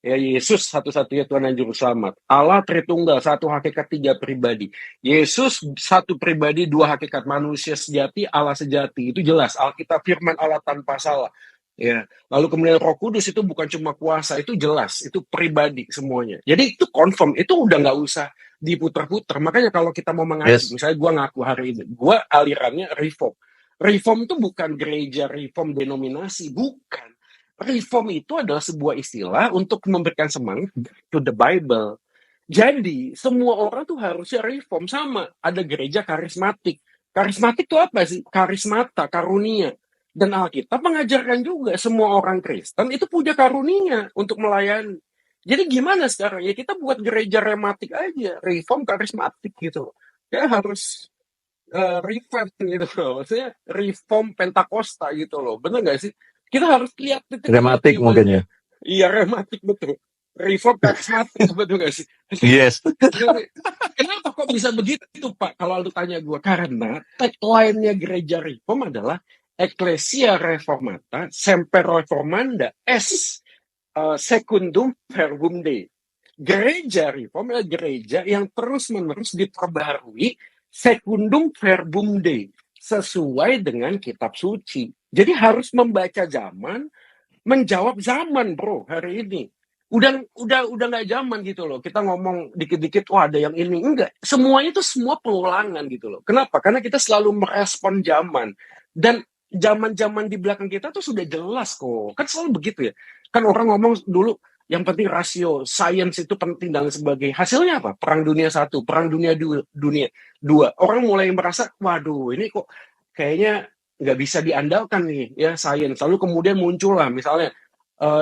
Ya, Yesus satu-satunya Tuhan dan Juru Selamat. Allah Tritunggal, satu hakikat tiga pribadi. Yesus satu pribadi, dua hakikat, manusia sejati, Allah sejati. Itu jelas. Alkitab firman Allah tanpa salah. Ya, lalu kemudian Roh Kudus itu bukan cuma kuasa, itu jelas, itu pribadi semuanya. Jadi itu confirm, itu udah nggak usah diputar-putar. Makanya kalau kita mau mengaji, Yes. misalnya gue ngaku hari ini, gue alirannya reform. Reform itu bukan gereja, reform denominasi, bukan. Reform itu adalah sebuah istilah untuk memberikan semangat to the Bible. Jadi, semua orang tuh harusnya reform sama. Ada gereja karismatik. Karismatik itu apa sih? Karismata, karunia. Dan Alkitab mengajarkan juga semua orang Kristen itu punya karunia untuk melayani. Jadi gimana sekarang? Ya kita buat gereja rematik aja. Reform karismatik gitu. Ya harus reverse gitu loh. Maksudnya reform Pentakosta gitu loh. Bener gak sih? Kita harus lihat titik Rematik mungkin ya. Iya, rematik betul. Reform karismatik betul gak sih? Yes. Kenapa kok bisa begitu, Pak? Kalau lu tanya gue, karena tagline-nya gereja Reform adalah Ecclesia Reformata Semper Reformanda Secundum Verbum Dei. Gereja Reform adalah gereja yang terus-menerus diperbaharui Secundum Verbum Dei, sesuai dengan kitab suci. Jadi harus membaca zaman, menjawab zaman, bro, hari ini. Udah nggak zaman gitu loh. Kita ngomong dikit-dikit, wah ada yang ini, enggak. Semuanya itu semua pengulangan gitu loh. Kenapa? Karena kita selalu merespon zaman. Dan zaman-zaman di belakang kita tuh sudah jelas kok. Kan selalu begitu ya. Kan orang ngomong dulu, yang penting rasio, sains itu penting dan sebagainya. Hasilnya apa? Perang Dunia I, Perang Dunia II. Orang mulai merasa, waduh ini kok kayaknya nggak bisa diandalkan nih ya sains. Lalu kemudian muncullah misalnya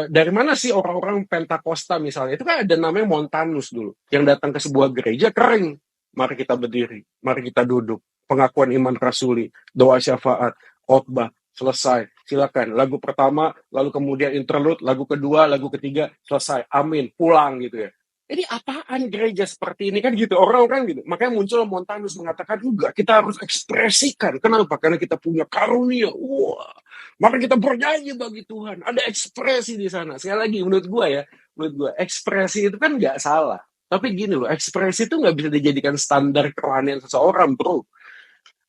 dari mana sih orang-orang Pentakosta misalnya, itu kan ada namanya Montanus dulu yang datang ke sebuah gereja kering. Mari kita berdiri, mari kita duduk, pengakuan iman rasuli, doa syafaat, khotbah, selesai, silakan. Lagu pertama, lalu kemudian interlude, lagu kedua, lagu ketiga, selesai, amin, pulang gitu ya. Ini apaan gereja seperti ini kan gitu, orang-orang gitu. Makanya muncul Montanus mengatakan juga kita harus ekspresikan. Kenapa? Karena kita punya karunia. Wah, maka kita bernyanyi bagi Tuhan. Ada ekspresi di sana. Sekali lagi menurut gue ekspresi itu kan nggak salah. Tapi gini loh, ekspresi itu nggak bisa dijadikan standar kerohanian seseorang, bro.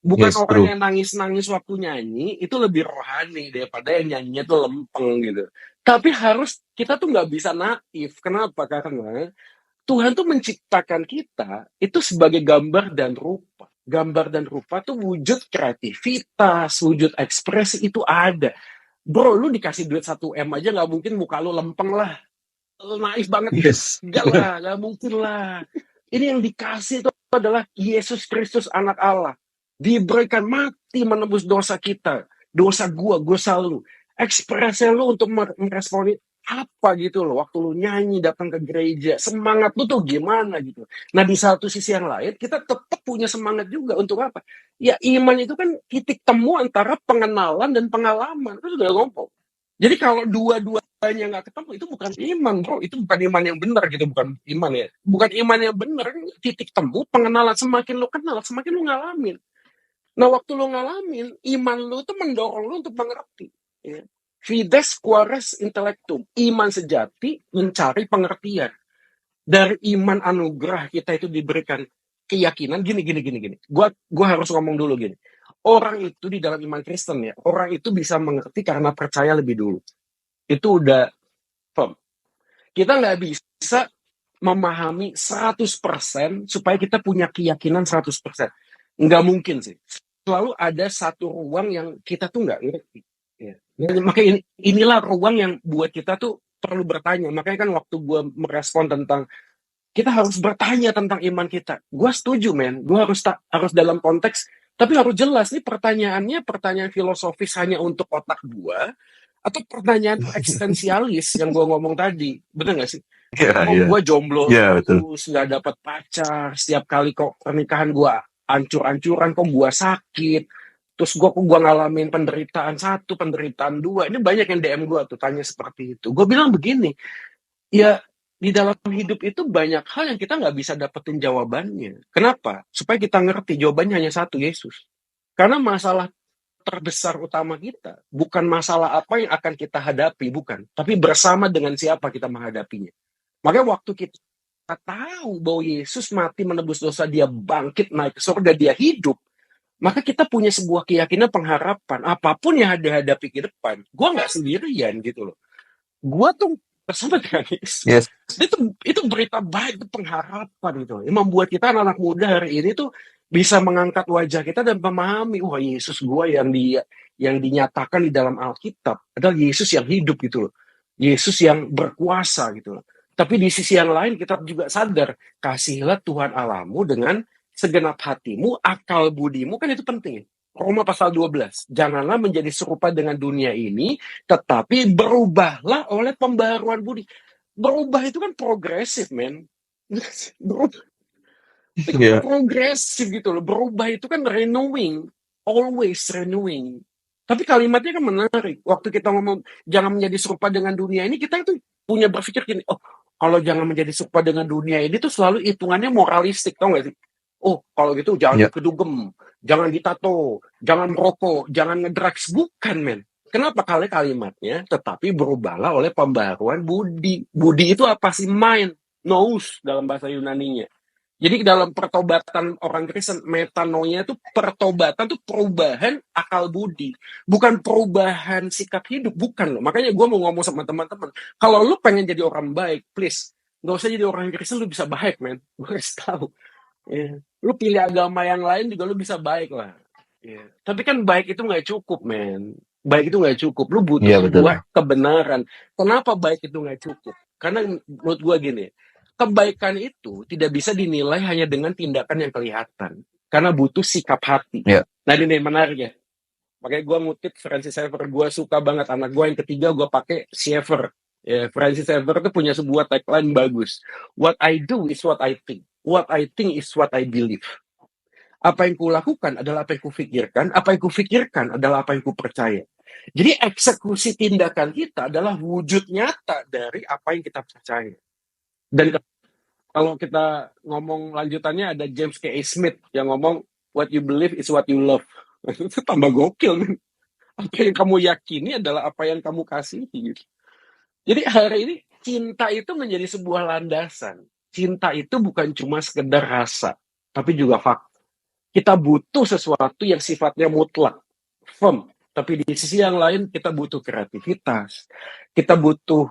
Bukan Yes, orang true. yang nangis-nangis waktu nyanyi itu lebih rohani daripada yang nyanyinya tuh lempeng gitu. Tapi harus kita tuh nggak bisa naif. Kenapa? Karena Tuhan tuh menciptakan kita itu sebagai gambar dan rupa. Gambar dan rupa tuh wujud kreativitas, wujud ekspresi itu ada. Bro, lu dikasih duit 1 M aja nggak mungkin muka lu lempeng lah. Lu naif banget. Yes. Enggak lah, nggak mungkin lah. Ini yang dikasih itu adalah Yesus Kristus anak Allah. Diberikan mati menebus dosa kita. Dosa gua lu. Ekspresi lu untuk meresponi apa gitu loh. Waktu lu nyanyi, datang ke gereja. Semangat lu tuh gimana gitu. Nah di satu sisi yang lain, kita tetap punya semangat juga untuk apa? Ya iman itu kan titik temu antara pengenalan dan pengalaman. Itu sudah ngomong. Jadi kalau dua-duanya nggak ketemu, itu bukan iman, bro. Itu bukan iman yang benar gitu, bukan iman ya. Bukan iman yang benar, titik temu, pengenalan. Semakin lu kenal, semakin lu ngalamin. Nah, waktu lu ngalamin, iman lu itu mendorong lu untuk mengerti. Ya. Fides quares intellectum. Iman sejati mencari pengertian. Dari iman anugerah kita itu diberikan keyakinan gini. Gua harus ngomong dulu gini. Orang itu di dalam iman Kristen ya, orang itu bisa mengerti karena percaya lebih dulu. Itu udah firm. Kita nggak bisa memahami 100% supaya kita punya keyakinan 100%. Nggak mungkin sih. Selalu ada satu ruang yang kita tuh nggak ngerti. Ya. Makanya inilah ruang yang buat kita tuh perlu bertanya. Makanya kan waktu gue merespon tentang kita harus bertanya tentang iman kita. Gue setuju, men. Gue harus dalam konteks, tapi harus jelas nih pertanyaannya pertanyaan filosofis hanya untuk otak gue, atau pertanyaan eksistensialis yang gue ngomong tadi. Bener gak sih? Iya, Kok iya. gue jomblo Iya, betul. terus, nggak dapat pacar, setiap kali kok pernikahan gue ancur-ancuran, kok gue sakit, terus gue ngalamin penderitaan 1, penderitaan 2. Ini banyak yang DM gue tuh tanya seperti itu. Gue bilang begini, ya di dalam hidup itu banyak hal yang kita nggak bisa dapetin jawabannya. Kenapa? Supaya kita ngerti jawabannya hanya satu, Yesus. Karena masalah terbesar utama kita bukan masalah apa yang akan kita hadapi, bukan. Tapi bersama dengan siapa kita menghadapinya. Makanya waktu kita tahu bahwa Yesus mati menebus dosa, dia bangkit naik ke surga, dia hidup, maka kita punya sebuah keyakinan, pengharapan. Apapun yang dihadapi ke depan, gue nggak sendirian gitu loh. Gue tuh bersama dengan Yesus. Yes. Itu berita baik, itu pengharapan gitu. Yang membuat kita anak-anak muda hari ini tuh bisa mengangkat wajah kita dan memahami, wah Yesus gue yang dinyatakan di dalam Alkitab adalah Yesus yang hidup gitu loh. Yesus yang berkuasa gitu loh. Tapi di sisi yang lain kita juga sadar, kasihilah Tuhan Allahmu dengan segenap hatimu, akal budimu, kan itu penting. Roma pasal 12. Janganlah menjadi serupa dengan dunia ini, tetapi berubahlah oleh pembaharuan budi. Berubah itu kan progresif, men. Berubah itu Iya. progresif gitu loh. Berubah itu kan renewing. Always renewing. Tapi kalimatnya kan menarik. Waktu kita ngomong jangan menjadi serupa dengan dunia ini, kita itu punya berpikir gini, oh kalau jangan menjadi serupa dengan dunia ini tuh selalu hitungannya moralistik, tau gak sih? Oh kalau gitu jangan Iya. kedugem, jangan ditato, jangan merokok, jangan ngedrugs. Bukan, men. Kenapa kalimatnya? Tetapi berubahlah oleh pembaharuan budi. Budi itu apa sih? Mind, nous dalam bahasa Yunaninya. Jadi dalam pertobatan orang Kristen, metanoia itu pertobatan itu perubahan akal budi. Bukan perubahan sikap hidup, bukan loh. Makanya gue mau ngomong sama teman-teman, kalau lu pengen jadi orang baik, please, gak usah jadi orang Kristen, lu bisa baik, men. Gue kasih tahu. Ya. Lu pilih agama yang lain juga lu bisa baik lah. Ya. Tapi kan baik itu nggak cukup, men. Baik itu nggak cukup. Lu butuh Iya, betul. sebuah kebenaran. Kenapa baik itu nggak cukup? Karena menurut gue gini, kebaikan itu tidak bisa dinilai hanya dengan tindakan yang kelihatan. Karena butuh sikap hati. Iya. Nah ini menarik ya. Makanya gue ngutip Francis Schaeffer. Gue suka banget. Anak gue yang ketiga gue pakai Schaeffer. Ya, Francis Schaeffer itu punya sebuah tagline bagus. What I do is what I think. What I think is what I believe. Apa yang kulakukan adalah apa yang kufikirkan. Apa yang kufikirkan adalah apa yang kupercaya. Jadi eksekusi tindakan kita adalah wujud nyata dari apa yang kita percaya. Dan kalau kita ngomong lanjutannya ada James K. A. Smith yang ngomong what you believe is what you love. Itu tambah gokil, men. Apa yang kamu yakini adalah apa yang kamu kasihi. Jadi hari ini cinta itu menjadi sebuah landasan. Cinta itu bukan cuma sekedar rasa, tapi juga fakta. Kita butuh sesuatu yang sifatnya mutlak, firm. Tapi di sisi yang lain kita butuh kreativitas. Kita butuh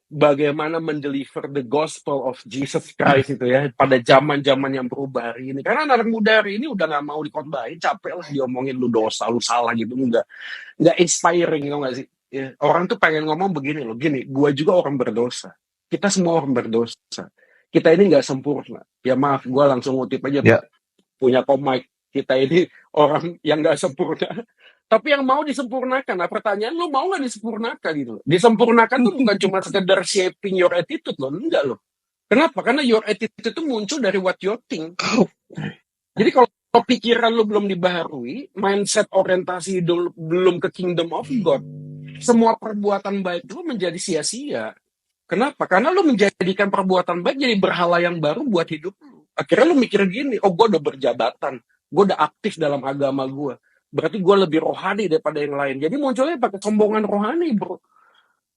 bagaimana mendeliver the gospel of Jesus Christ itu ya pada zaman-zaman yang berubah hari ini. Karena anak muda hari ini udah nggak mau dikhotbahin, capek lah diomongin lu dosa, lu salah gitu, nggak inspiring, tau nggak sih? Ya, orang tuh pengen ngomong begini loh, gini, gua juga orang berdosa, kita semua orang berdosa, kita ini nggak sempurna. Ya maaf, gua langsung ngutip aja Ya. punya komik, kita ini orang yang nggak sempurna. Tapi yang mau disempurnakan. Nah pertanyaan, lu mau nggak disempurnakan gitu loh? Disempurnakan tuh bukan cuma sekedar shaping your attitude loh, enggak loh. Kenapa? Karena your attitude itu muncul dari what you think. Jadi kalau pikiran lu belum dibaharui, mindset orientasi belum ke kingdom of God, semua perbuatan baik lu menjadi sia-sia. Kenapa? Karena lu menjadikan perbuatan baik jadi berhala yang baru buat hidup lu. Akhirnya lu mikir gini, oh gue udah berjabatan, gue udah aktif dalam agama gue, berarti gue lebih rohani daripada yang lain. Jadi munculnya pakai sombongan rohani, bro.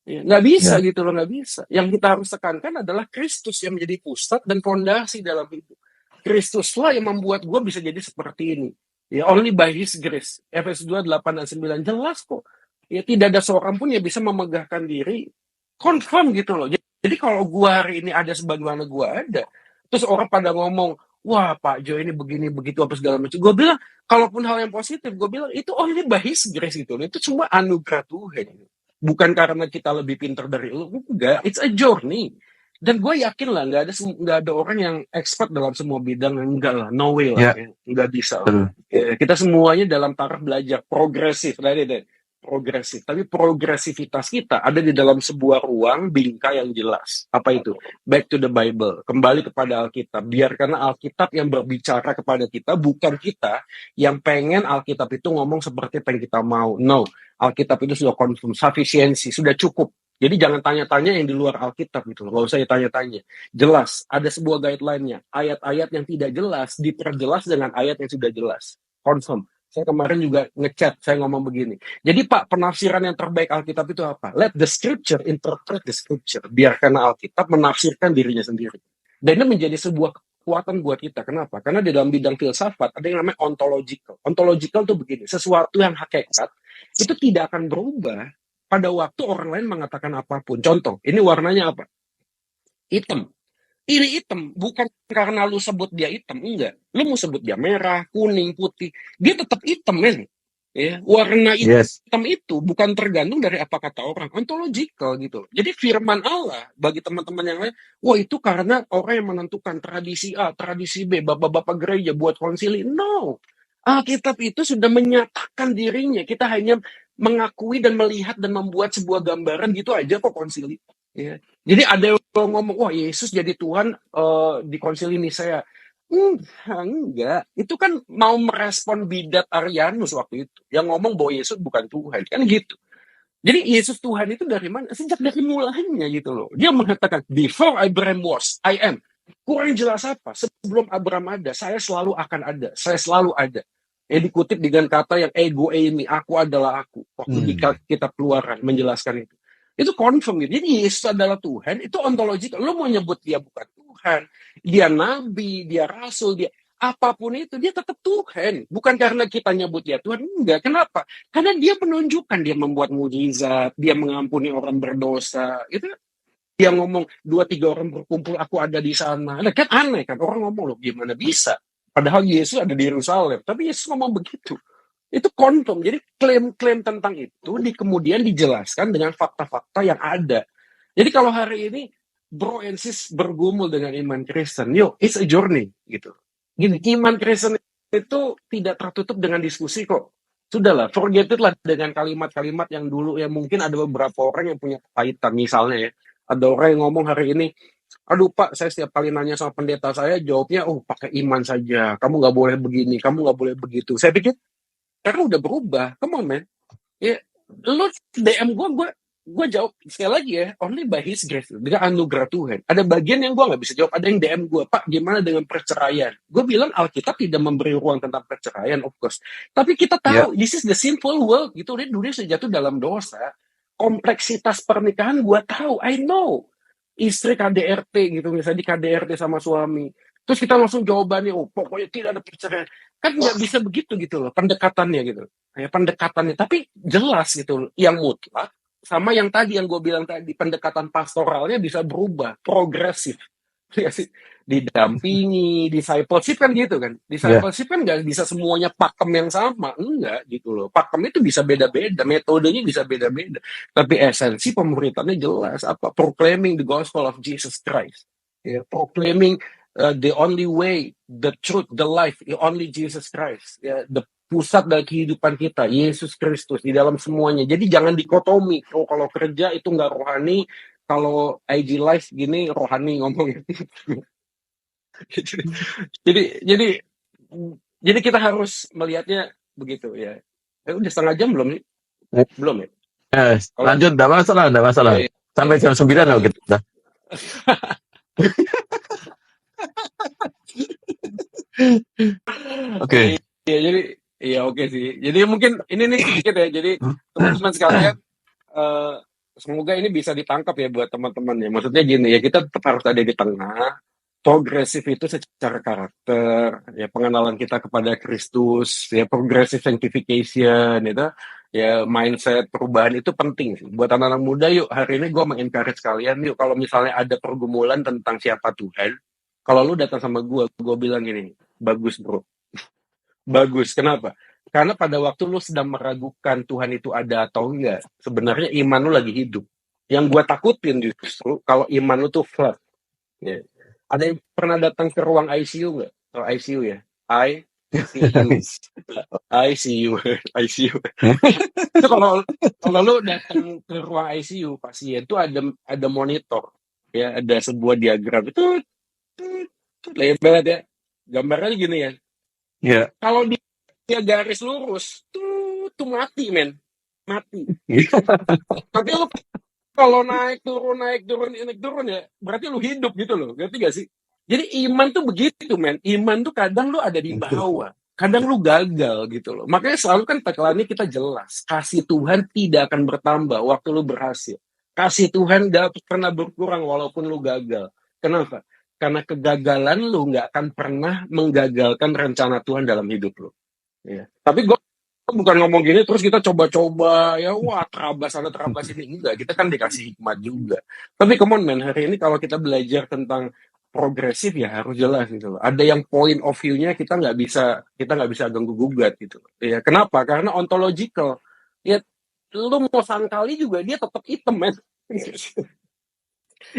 Ya, nggak bisa gitu loh, nggak bisa. Yang kita harus tekankan adalah Kristus yang menjadi pusat dan fondasi dalam hidup. Kristuslah yang membuat gue bisa jadi seperti ini. Ya, only by His grace. Efesus 2, 8 dan 9 jelas kok. Ya, tidak ada seorang pun yang bisa memegahkan diri. Confirm gitu loh. Jadi kalau gue hari ini ada sebagaimana gue ada, terus orang pada ngomong, wah Pak Jo ini begini begitu apa segala macam. Gue bilang, kalaupun hal yang positif, gue bilang itu only by His grace gitu loh. Itu cuma anugerah Tuhan. Bukan karena kita lebih pintar dari lu, enggak. It's a journey. Dan gue yakin lah, nggak ada orang yang expert dalam semua bidang, enggak lah, no way lah, nggak bisa lah. Ya, kita semuanya dalam taraf belajar progresif, progresif. Tapi progresivitas kita ada di dalam sebuah ruang bingkai yang jelas. Apa itu? Back to the Bible, kembali kepada Alkitab. Biarkan Alkitab yang berbicara kepada kita, bukan kita yang pengen Alkitab itu ngomong seperti apa yang kita mau. No, Alkitab itu sudah confirm, sufficiency, sudah cukup. Jadi jangan tanya-tanya yang di luar Alkitab gitu loh. Gak usah ditanya-tanya. Jelas, ada sebuah guideline-nya. Ayat-ayat yang tidak jelas diperjelas dengan ayat yang sudah jelas. Confirm. Saya kemarin juga ngechat, saya ngomong begini. Jadi Pak, penafsiran yang terbaik Alkitab itu apa? Let the scripture interpret the scripture. Biarkan Alkitab menafsirkan dirinya sendiri. Dan ini menjadi sebuah kekuatan buat kita. Kenapa? Karena di dalam bidang filsafat ada yang namanya ontological. Ontological itu begini, sesuatu yang hakikat itu tidak akan berubah pada waktu orang lain mengatakan apapun. Contoh, ini warnanya apa? Hitam. Ini hitam, bukan karena lu sebut dia hitam, enggak. Lu mau sebut dia merah, kuning, putih, dia tetap hitam, men. Ya, warna hitam itu bukan tergantung dari apa kata orang, ontological gitu. Jadi firman Allah bagi teman-teman yang lain, wah itu karena orang yang menentukan tradisi A, tradisi B, bapak-bapak gereja buat konsili. No, Alkitab itu sudah menyatakan dirinya. Kita hanya mengakui dan melihat dan membuat sebuah gambaran gitu aja kok konsili. Ya. Jadi ada yang ngomong, wah Yesus jadi Tuhan di konsili Nisea. Enggak. Itu kan mau merespon bidat Arianus waktu itu. Yang ngomong bahwa Yesus bukan Tuhan. Kan gitu. Jadi Yesus Tuhan itu dari mana? Sejak dari mulanya gitu loh. Dia mengatakan, before Abraham was, I am. Kurang jelas apa? Sebelum Abraham ada, saya selalu akan ada. Saya selalu ada. Dikutip dengan kata yang ego eimi, aku adalah aku. Waktu di kitab Keluaran menjelaskan itu. Itu confirm gitu. Jadi Yesus adalah Tuhan, itu ontologi. Lo mau nyebut dia bukan Tuhan, dia nabi, dia rasul, dia apapun itu, dia tetap Tuhan. Bukan karena kita nyebut dia Tuhan, enggak. Kenapa? Karena dia menunjukkan, dia membuat mujizat, dia mengampuni orang berdosa. Itu dia ngomong 2-3 orang berkumpul, aku ada di sana. Nah, kan aneh kan, orang ngomong loh gimana bisa. Padahal Yesus ada di Yerusalem, tapi Yesus ngomong begitu. Itu confirm. Jadi klaim-klaim tentang itu kemudian dijelaskan dengan fakta-fakta yang ada. Jadi kalau hari ini bro and sis bergumul dengan iman Kristen, it's a journey gitu. Gini, iman Kristen itu tidak tertutup dengan diskusi kok. Sudahlah, forget it lah dengan kalimat-kalimat yang dulu yang mungkin ada beberapa orang yang punya kaitan. Misalnya ya, ada orang yang ngomong hari ini, aduh Pak, saya setiap kali nanya sama pendeta saya, jawabnya, pakai iman saja. Kamu nggak boleh begini, kamu nggak boleh begitu. Saya pikir, karena udah berubah, come on man. Ya, lu DM gue jawab sekali lagi ya, only by His grace, dengan anugerah Tuhan. Ada bagian yang gue nggak bisa jawab, ada yang DM gue, Pak, gimana dengan perceraian? Gue bilang Alkitab tidak memberi ruang tentang perceraian, of course. Tapi kita tahu, this is the sinful world, gitu. Dunia sudah jatuh dalam dosa. Kompleksitas pernikahan gue tahu, I know. Istri KDRT gitu, misalnya di KDRT sama suami. Terus kita langsung jawabannya, pokoknya tidak ada perceraian. Kan nggak bisa begitu gitu loh, pendekatannya gitu. Kayak pendekatannya, tapi jelas gitu. Yang mutlak sama yang tadi yang gue bilang tadi, pendekatan pastoralnya bisa berubah, progresif. Ya sih, didampingi, discipleship kan gitu kan. Ya. Discipleship kan nggak bisa semuanya pakem yang sama, enggak gitu loh. Pakem itu bisa beda-beda, metodenya bisa beda-beda. Tapi esensi pemberitaannya jelas apa? Proclaiming the gospel of Jesus Christ. Ya, proclaiming the only way, the truth, the life, the only Jesus Christ. Ya, the pusat dari kehidupan kita, Yesus Kristus di dalam semuanya. Jadi jangan dikotomi. Oh, kalau kerja itu nggak rohani, kalau IG live gini rohani ngomong. jadi jadi jadi kita harus melihatnya begitu ya. Udah setengah jam belum nih? Belum ya? Kalau Lanjut, enggak masalah. ya, Sampai jam 9 loh kita. Oke. ya jadi ya oke sih. Jadi mungkin ini nih sedikit ya. Jadi teman-teman sekalian semoga ini bisa ditangkap ya buat teman-teman ya. Maksudnya gini ya, kita tetap harus ada di tengah. Progresif itu secara karakter, ya pengenalan kita kepada Kristus, ya progressive sanctification itu, ya mindset perubahan itu penting sih. Buat anak-anak muda yuk, hari ini gue mengencourage kalian yuk, kalau misalnya ada pergumulan tentang siapa Tuhan, kalau lu datang sama gue bilang gini, bagus bro, bagus. Kenapa? Karena pada waktu lu sedang meragukan Tuhan itu ada atau enggak, sebenarnya iman lu lagi hidup. Yang gue takutin justru kalau iman lu tuh flat. Ya. Ada yang pernah datang ke ruang ICU nggak? Oh, ICU ya. ICU. Itu kalau lu datang ke ruang ICU pasien itu ada monitor, ya ada sebuah diagram itu lebar banget ya. Gambarnya gini ya. Ya. Kalau dia garis lurus tuh mati men, mati. Tapi lu kalau naik turun ya, berarti lu hidup gitu loh, ngerti gak sih? Jadi iman tuh begitu men, iman tuh kadang lu ada di bawah, kadang lu gagal gitu loh. Makanya selalu kan tagline kita jelas, kasih Tuhan tidak akan bertambah waktu lu berhasil. Kasih Tuhan gak pernah berkurang walaupun lu gagal. Kenapa? Karena kegagalan lu gak akan pernah menggagalkan rencana Tuhan dalam hidup lu. Ya. Tapi gue bukan ngomong gini terus kita coba-coba ya wah terabas sana terabas ini, enggak, kita kan dikasih hikmat juga. Tapi come on man, hari ini kalau kita belajar tentang progresif ya harus jelas gitu loh. Ada yang point of view-nya kita nggak bisa ganggu gugat gitu loh. Ya kenapa? Karena ontological. Ya lu mau sangkali juga dia tetap hitam men.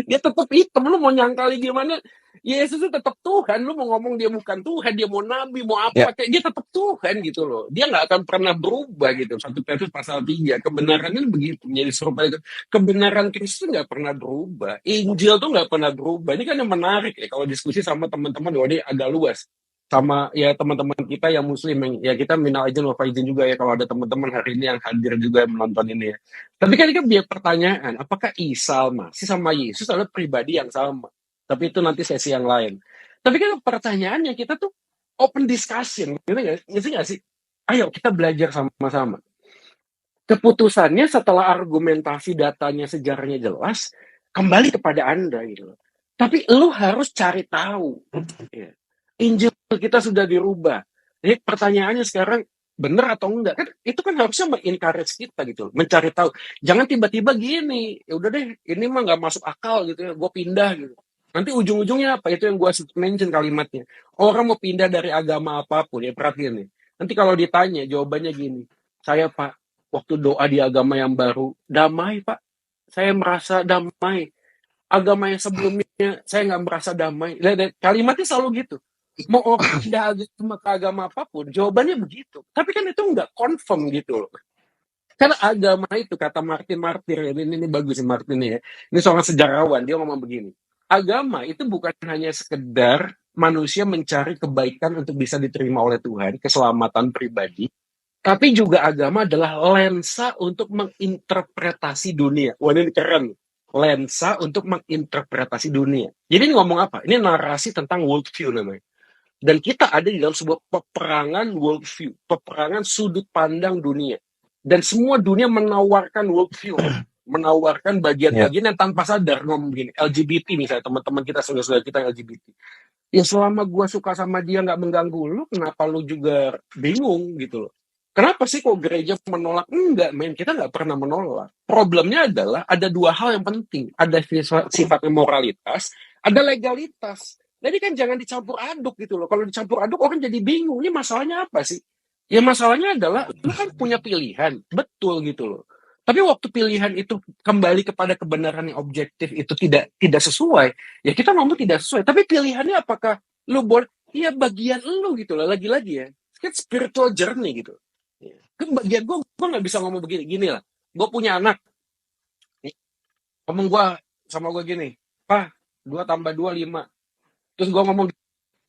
Dia tetap hitam, lu mau nyangkali gimana, Yesus itu tetap Tuhan. Lu mau ngomong dia bukan Tuhan, dia mau nabi, mau apa, kayak dia tetap Tuhan gitu loh. Dia nggak akan pernah berubah gitu. 1 Petrus pasal 3, kebenarannya begitu, menjadi serupa itu. Kebenaran Kristus nggak pernah berubah, Injil tuh nggak pernah berubah. Ini kan yang menarik ya, kalau diskusi sama teman-teman, wah ini agak luas. Sama ya teman-teman kita yang muslim, ya kita minal aizin wal faizin juga ya, kalau ada teman-teman hari ini yang hadir juga yang menonton ini ya. Tapi kan ini biar pertanyaan, apakah Isa masih sama Yesus adalah pribadi yang sama? Tapi itu nanti sesi yang lain. Tapi kan pertanyaannya kita tuh open discussion, gitu nggak sih? Ayo kita belajar sama-sama. Keputusannya setelah argumentasi datanya sejarahnya jelas, kembali kepada Anda gitu. Tapi lu harus cari tahu. Ya. Injil kita sudah dirubah. Jadi pertanyaannya sekarang, benar atau enggak? Kan itu kan harusnya mengencourage kita gitu, mencari tahu. Jangan tiba-tiba gini, ya udah deh, ini mah nggak masuk akal gitu ya, gue pindah gitu. Nanti ujung-ujungnya apa? Itu yang gue mention kalimatnya. Orang mau pindah dari agama apapun, ya perhatiin nih. Nanti kalau ditanya, jawabannya gini, saya Pak, waktu doa di agama yang baru, damai Pak. Saya merasa damai. Agama yang sebelumnya, saya nggak merasa damai. Kalimatnya selalu gitu. Mau orang pindah ke agama apapun, jawabannya begitu. Tapi kan itu nggak confirm gitu loh. Karena agama itu, kata Martin Martir, ini bagus sih Martin ya. Ini seorang sejarawan, dia ngomong begini. Agama itu bukan hanya sekedar manusia mencari kebaikan untuk bisa diterima oleh Tuhan, keselamatan pribadi, tapi juga agama adalah lensa untuk menginterpretasi dunia. Wah ini keren. Lensa untuk menginterpretasi dunia. Jadi ini ngomong apa? Ini narasi tentang worldview namanya. Dan kita ada di dalam sebuah peperangan worldview, peperangan sudut pandang dunia. Dan semua dunia menawarkan worldview, menawarkan bagian-bagian yang tanpa sadar. Ngomong begini, LGBT misalnya, teman-teman kita, saudara-saudara kita yang LGBT. Ya selama gue suka sama dia nggak mengganggu lu, kenapa lu juga bingung gitu loh. Kenapa sih kok gereja menolak? Enggak, men. Kita nggak pernah menolak. Problemnya adalah ada dua hal yang penting. Ada sifatnya moralitas, ada legalitas. Jadi kan jangan dicampur aduk gitu loh. Kalau dicampur aduk orang jadi bingung. Ini masalahnya apa sih? Ya masalahnya adalah lu kan punya pilihan. Betul gitu loh. Tapi waktu pilihan itu kembali kepada kebenaran yang objektif itu tidak sesuai, ya kita ngomong tidak sesuai. Tapi pilihannya apakah lu boleh? Ya bagian lu gitu loh. Lagi-lagi ya. Kan spiritual journey gitu. Kan bagian gue nggak bisa ngomong begini gini lah. Gue punya anak, ngomong gue sama gue gini, Pak, 2 tambah 2 5. Terus gue ngomong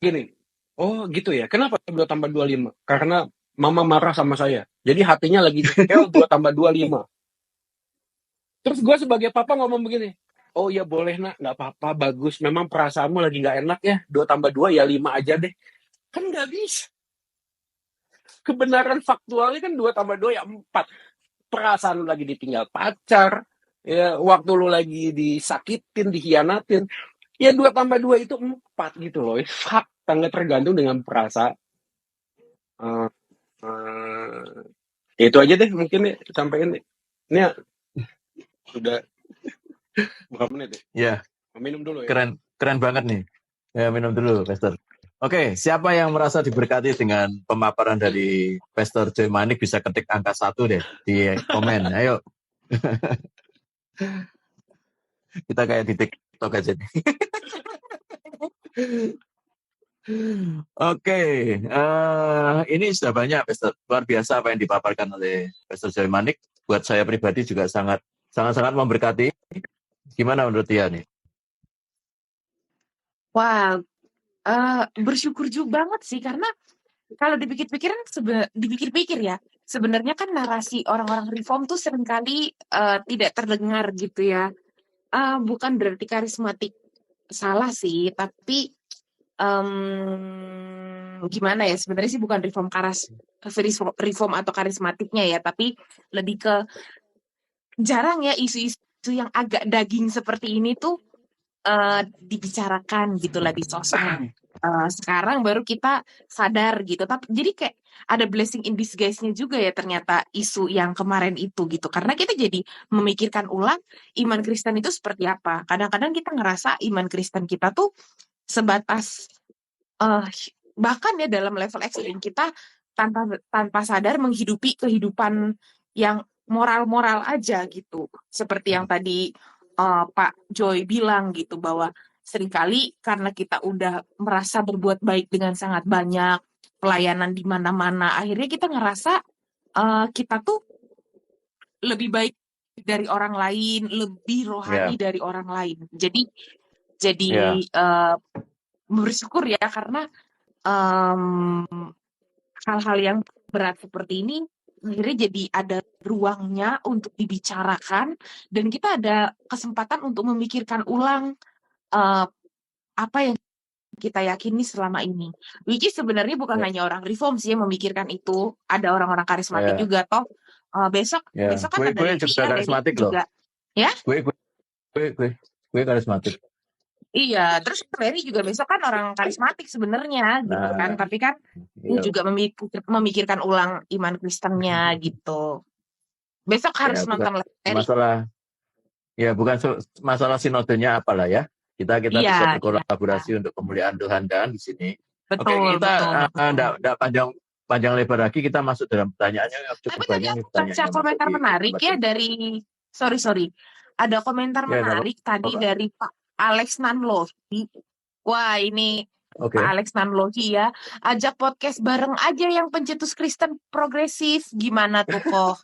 gini, oh gitu ya, kenapa 2 tambah 2 5? Karena mama marah sama saya, jadi hatinya lagi jengkel 2 tambah 2 5. Terus gue sebagai papa ngomong begini, oh ya boleh nak, nggak apa-apa, bagus, memang perasaanmu lagi nggak enak ya, 2 tambah 2 ya 5 aja deh. Kan nggak bisa. Kebenaran faktualnya kan 2 tambah 2 ya 4. Perasaan lu lagi ditinggal pacar, ya waktu lu lagi disakitin, dihianatin, ya 2 tambah 2 itu 4 gitu loh. Fakta nggak tergantung dengan perasaan. Eh, ya itu aja deh mungkin nih sampaikan nih. Ini ya, sudah berapa menit ya? Ya, Minum dulu ya. keren banget nih. Ya, minum dulu, Pastor. Oke, siapa yang merasa diberkati dengan pemaparan dari Pastor Joy Manik bisa ketik angka 1 deh di komen. Ayo. Kita kayak di TikTok aja nih. Oke, ini sudah banyak, Pastor. Luar biasa apa yang dipaparkan oleh Pastor Joy Manik. Buat saya pribadi juga sangat memberkati. Gimana menurut dia nih? Wah, bersyukur juga banget sih karena kalau dipikir-pikir ya, sebenarnya kan narasi orang-orang reform tuh seringkali tidak terdengar gitu ya. Bukan berarti karismatik salah sih, tapi gimana ya? Sebenarnya sih bukan reform atau karismatiknya ya, tapi lebih ke jarang ya isu-isu yang agak daging seperti ini tuh dibicarakan gitu lah di sosmed. Sekarang baru kita sadar gitu. Tapi jadi kayak ada blessing in disguise-nya juga ya ternyata isu yang kemarin itu gitu. Karena kita jadi memikirkan ulang iman Kristen itu seperti apa. Kadang-kadang kita ngerasa iman Kristen kita tuh sebatas bahkan ya dalam level ekstrim kita tanpa sadar menghidupi kehidupan yang moral-moral aja gitu. Seperti yang tadi Pak Joy bilang gitu bahwa seringkali karena kita udah merasa berbuat baik dengan sangat banyak pelayanan di mana-mana, akhirnya kita ngerasa kita tuh lebih baik dari orang lain, lebih rohani dari orang lain. Jadi bersyukur ya karena hal-hal yang berat seperti ini akhirnya jadi ada ruangnya untuk dibicarakan dan kita ada kesempatan untuk memikirkan ulang apa yang kita yakini selama ini. Which is sebenarnya bukan hanya orang reform sih yang memikirkan itu, ada orang-orang karismatik juga toh. Besok kan ada juga karismatik loh. juga. Ya? Gue karismatik. Iya, terus Ferry juga besok kan orang karismatik sebenarnya gitu kan, tapi kan dia juga memikirkan ulang iman Kristennya gitu. Besok harus nonton Ferry. Bukan masalah sinodenya apalah ya. Kita bisa berkolaborasi untuk kemuliaan Tuhan kan di sini. Betul, kita enggak panjang lebar lagi, kita masuk dalam pertanyaannya yang cukup banyak nih pertanyaan. Baca komentar menarik ya dari sorry. Ada komentar menarik tadi dari Pak Alex Nanlohi. Wah, ini Pak Alex Nanlohi ya. Ajak podcast bareng aja yang pencetus Kristen progresif. Gimana tuh kok?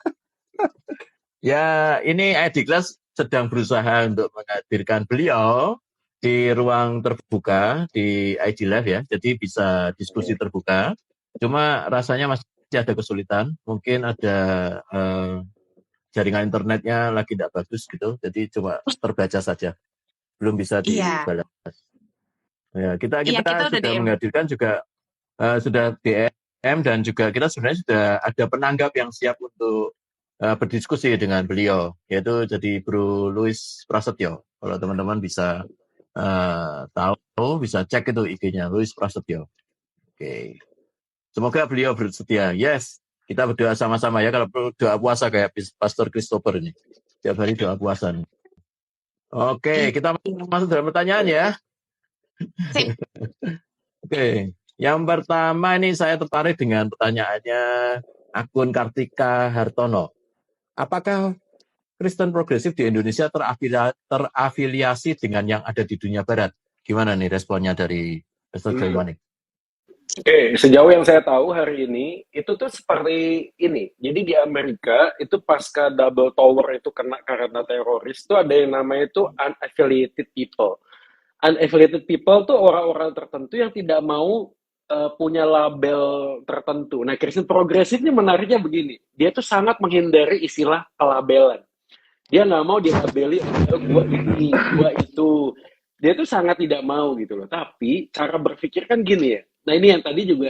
Ya, ini ID Class sedang berusaha untuk menghadirkan beliau di ruang terbuka di ID Live ya. Jadi bisa diskusi terbuka. Cuma rasanya masih ada kesulitan. Mungkin ada jaringan internetnya lagi tidak bagus gitu. Jadi cuma terbaca saja. Belum bisa dibalas. Ya, kita sudah menghadirkan juga sudah DM dan juga kita sebenarnya sudah ada penanggap yang siap untuk berdiskusi dengan beliau, yaitu jadi Bro Louis Prasetyo. Kalau teman-teman bisa tahu, bisa cek itu IG-nya Louis Prasetyo. Oke. Semoga beliau bersedia. Yes. Kita berdoa sama-sama ya, kalau perlu doa puasa kayak Pastor Christopher ini. Tiap hari doa puasa nih. Oke, kita masuk dalam pertanyaan ya. Sip. Oke, yang pertama ini saya tertarik dengan pertanyaannya akun Kartika Hartono. Apakah Kristen progresif di Indonesia terafiliasi dengan yang ada di dunia barat? Gimana nih responnya dari Pastor Joy Manik? Oke, sejauh yang saya tahu hari ini itu tuh seperti ini. Jadi di Amerika itu pasca Double Tower itu kena karena teroris itu ada yang namanya itu unaffiliated people. Unaffiliated people tuh orang-orang tertentu yang tidak mau punya label tertentu. Nah, Kristen progresif ini menariknya begini. Dia tuh sangat menghindari istilah pelabelan. Dia nggak mau dilabeli gua ini, gua itu. Dia tuh sangat tidak mau gitu loh. Tapi cara berpikir kan gini ya. Nah ini yang tadi juga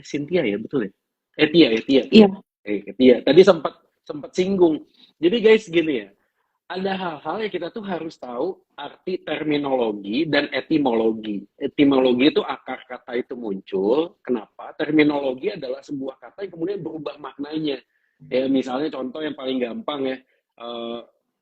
Cynthia ya, betul ya? Tia. Iya. Tia. Tadi sempat singgung. Jadi guys gini ya, ada hal-hal yang kita tuh harus tahu arti terminologi dan etimologi. Etimologi itu akar kata itu muncul. Kenapa? Terminologi adalah sebuah kata yang kemudian berubah maknanya. Ya misalnya contoh yang paling gampang ya,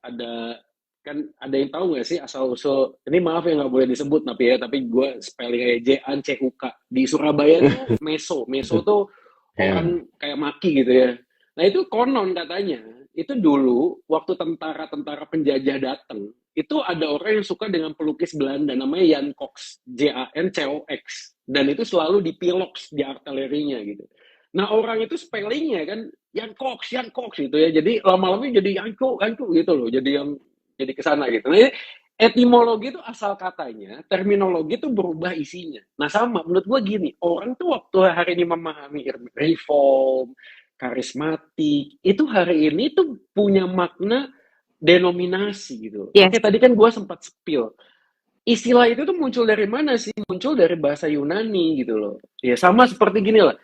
ada kan ada yang tahu nggak sih asal usul ini, maaf ya nggak boleh disebut tapi gue spelling aja JANCUK di Surabaya tuh meso tuh orang kayak maki gitu ya. Nah itu konon katanya itu dulu waktu tentara penjajah datang itu ada orang yang suka dengan pelukis Belanda namanya Jan Cox, JANCOX, dan itu selalu dipiloks di artilerinya gitu. Nah orang itu spellingnya kan Jan Cox gitu ya, jadi lama-lama jadi Yanko gitu loh, jadi kesana gitu. Nah, etimologi itu asal katanya, terminologi itu berubah isinya. Nah sama, menurut gue gini, orang tuh waktu hari ini memahami reform, karismatik, itu hari ini tuh punya makna denominasi gitu. Yes. Oke, tadi kan gue sempat spill. Istilah itu tuh muncul dari mana sih? Muncul dari bahasa Yunani gitu loh. Ya sama seperti gini lah.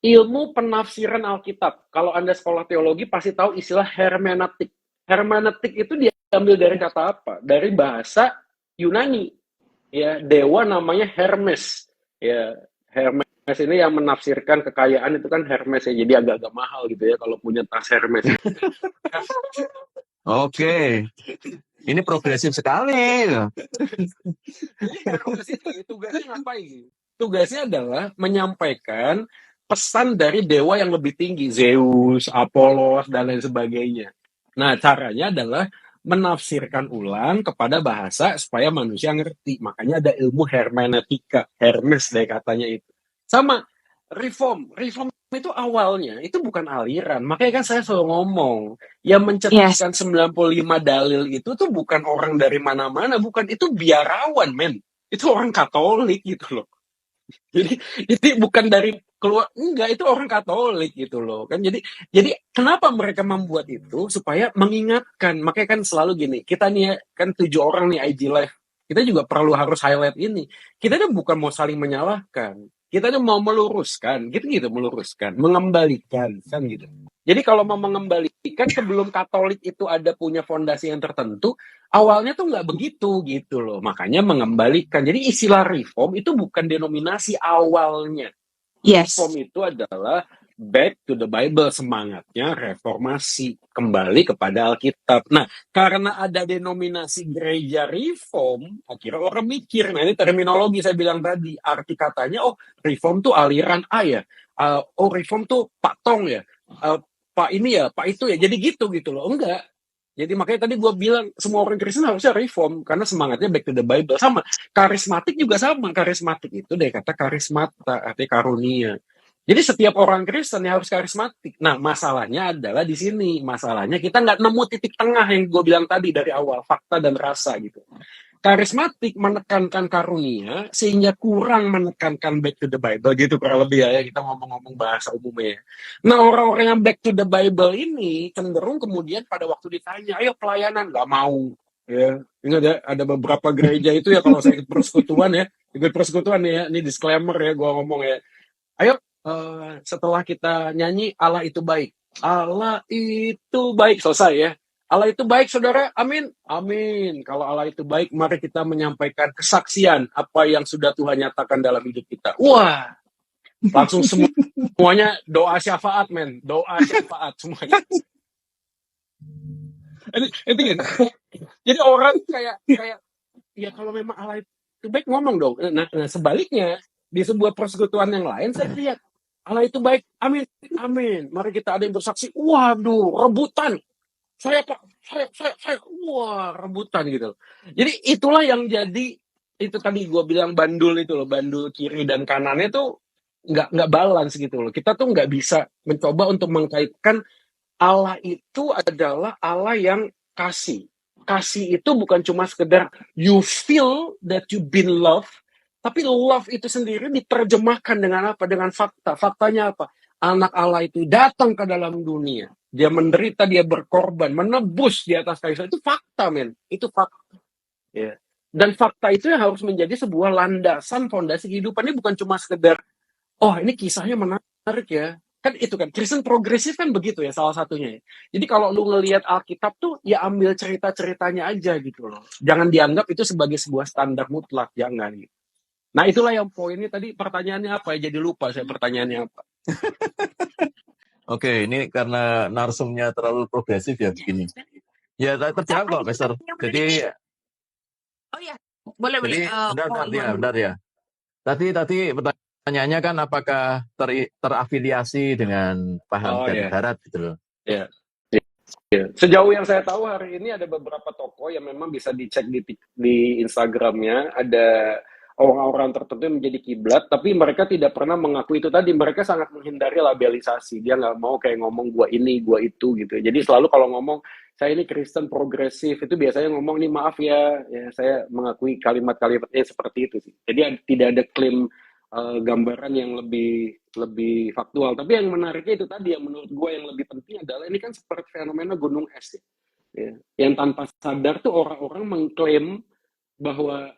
Ilmu penafsiran Alkitab. Kalau Anda sekolah teologi pasti tahu istilah hermeneutik. Hermeneutik itu diambil dari kata apa? Dari bahasa Yunani. Ya, dewa namanya Hermes. Ya, Hermes ini yang menafsirkan kekayaan itu kan Hermes ya. Jadi agak-agak mahal gitu ya kalau punya tas Hermes. Oke. Ini progresif sekali. Tugasnya ngapain? Tugasnya adalah menyampaikan pesan dari dewa yang lebih tinggi, Zeus, Apollos, dan lain sebagainya. Nah, caranya adalah menafsirkan ulang kepada bahasa supaya manusia ngerti. Makanya ada ilmu hermeneutika, Hermes deh katanya itu. Sama, reform itu awalnya, itu bukan aliran. Makanya kan saya selalu ngomong, yang mencetuskan 95 dalil itu tuh bukan orang dari mana-mana, bukan, itu biarawan, men. Itu orang Katolik gitu loh. Jadi itu bukan dari keluar, enggak, itu orang Katolik gitu loh kan. Jadi kenapa mereka membuat itu? Supaya mengingatkan. Makanya kan selalu gini, kita nih kan 7 orang nih IG Live, kita juga perlu harus highlight ini. Kita tuh bukan mau saling menyalahkan, kita tuh mau meluruskan gitu meluruskan, mengembalikan kan gitu. Jadi kalau mau mengembalikan, sebelum Katolik itu ada punya fondasi yang tertentu, awalnya tuh nggak begitu gitu loh. Makanya mengembalikan. Jadi istilah reform itu bukan denominasi awalnya. Reform itu adalah back to the Bible, semangatnya reformasi, kembali kepada Alkitab. Nah, karena ada denominasi gereja reform, akhirnya orang mikir, nah ini terminologi saya bilang tadi, arti katanya, oh reform tuh aliran A ya, oh reform tuh Pak Tong ya, Pak ini ya, Pak itu ya, jadi gitu loh. Enggak. Jadi makanya tadi gue bilang semua orang Kristen harusnya reform karena semangatnya back to the Bible. Sama, karismatik juga sama. Karismatik itu dari kata karismata, artinya karunia. Jadi setiap orang Kristen yang harus karismatik. Nah, masalahnya adalah di sini. Masalahnya kita nggak nemu titik tengah yang gue bilang tadi dari awal, fakta dan rasa gitu. Karismatik menekankan karunia sehingga kurang menekankan back to the Bible gitu kurang lebih ya, kita ngomong-ngomong bahasa umumnya. Nah, orang-orang yang back to the Bible ini cenderung kemudian pada waktu ditanya, ayo pelayanan, nggak mau. Ya, ingat ya, ada beberapa gereja itu ya, kalau saya ikut persekutuan ya, ini disclaimer ya, gue ngomong ya, ayo setelah kita nyanyi Allah itu baik, Allah itu baik, selesai ya. Allah itu baik, saudara. Amin. Amin. Kalau Allah itu baik, mari kita menyampaikan kesaksian apa yang sudah Tuhan nyatakan dalam hidup kita. Wah, Langsung semuanya doa syafaat, men. Doa syafaat semuanya. Itu kan. Jadi orang kayak ya kalau memang Allah itu baik ngomong dong. Nah, sebaliknya di sebuah persekutuan yang lain saya lihat Allah itu baik. Amin. Amin. Mari kita ada yang bersaksi. Waduh, rebutan. Saya Pak, saya. Wah, rebutan gitu. Jadi itulah yang jadi itu tadi gue bilang bandul itu loh, bandul kiri dan kanannya tuh nggak balance gitu loh. Kita tuh nggak bisa mencoba untuk mengkaitkan Allah itu adalah Allah yang kasih. Kasih itu bukan cuma sekedar you feel that you been loved, tapi love itu sendiri diterjemahkan dengan apa? Dengan fakta. Faktanya apa? Anak Allah itu datang ke dalam dunia. Dia menderita, dia berkorban, menebus di atas kayu salib. Itu fakta, men. Itu fakta. Ya. Dan fakta itu yang harus menjadi sebuah landasan fondasi kehidupan. Ini bukan cuma sekedar, oh ini kisahnya menarik ya. Kan itu kan, Kristen progresif kan begitu ya salah satunya ya. Jadi kalau lu ngelihat Alkitab tuh ya ambil cerita-ceritanya aja gitu loh. Jangan dianggap itu sebagai sebuah standar mutlak, jangan gitu. Nah itulah yang poinnya tadi pertanyaannya apa ya, jadi lupa saya pertanyaannya apa. Oke, ini karena narsumnya terlalu progresif ya begini. Ya terjawab kok, Mister. Jadi Oh ya, boleh. benar ya. Tadi pertanyaannya kan apakah terafiliasi dengan paham dari barat gitu loh. Ya. Sejauh yang saya tahu hari ini ada beberapa toko yang memang bisa dicek di Instagramnya, ada orang-orang tertentu yang menjadi kiblat, tapi mereka tidak pernah mengaku itu tadi. Mereka sangat menghindari labelisasi. Dia nggak mau kayak ngomong gua ini, gua itu gitu. Jadi selalu kalau ngomong saya ini Kristen progresif, itu biasanya ngomong nih maaf ya saya mengakui kalimat-kalimatnya seperti itu sih. Jadi tidak ada klaim gambaran yang lebih faktual. Tapi yang menariknya itu tadi, yang menurut gue yang lebih penting adalah ini kan seperti fenomena gunung es ya. Yang tanpa sadar tuh orang-orang mengklaim bahwa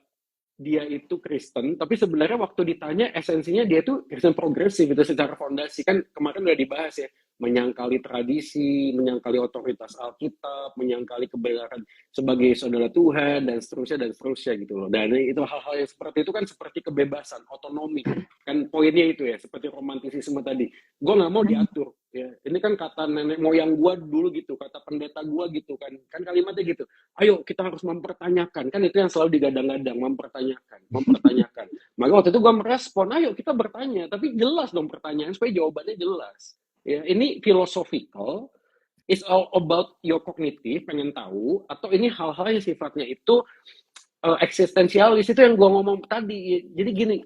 dia itu Kristen, tapi sebenarnya waktu ditanya esensinya dia tuh Kristen progresif itu secara fondasi. Kan kemarin udah dibahas ya, menyangkali tradisi, menyangkali otoritas Alkitab, menyangkali kebenaran sebagai saudara Tuhan, dan seterusnya gitu loh. Dan itu hal-hal yang seperti itu kan seperti kebebasan, otonomi. Kan poinnya itu ya, seperti romantisisme tadi. Gue nggak mau diatur. Ya. Ini kan kata nenek moyang gue dulu gitu, kata pendeta gue gitu kan. Kan kalimatnya gitu. Ayo kita harus mempertanyakan. Kan itu yang selalu digadang-gadang, mempertanyakan. Maka waktu itu gue merespon, ayo kita bertanya. Tapi jelas dong pertanyaan supaya jawabannya jelas. Ya, ini philosophical, it's all about your cognitive, pengen tahu, atau ini hal-hal yang sifatnya itu eksistensialis, itu yang gue ngomong tadi. Jadi gini,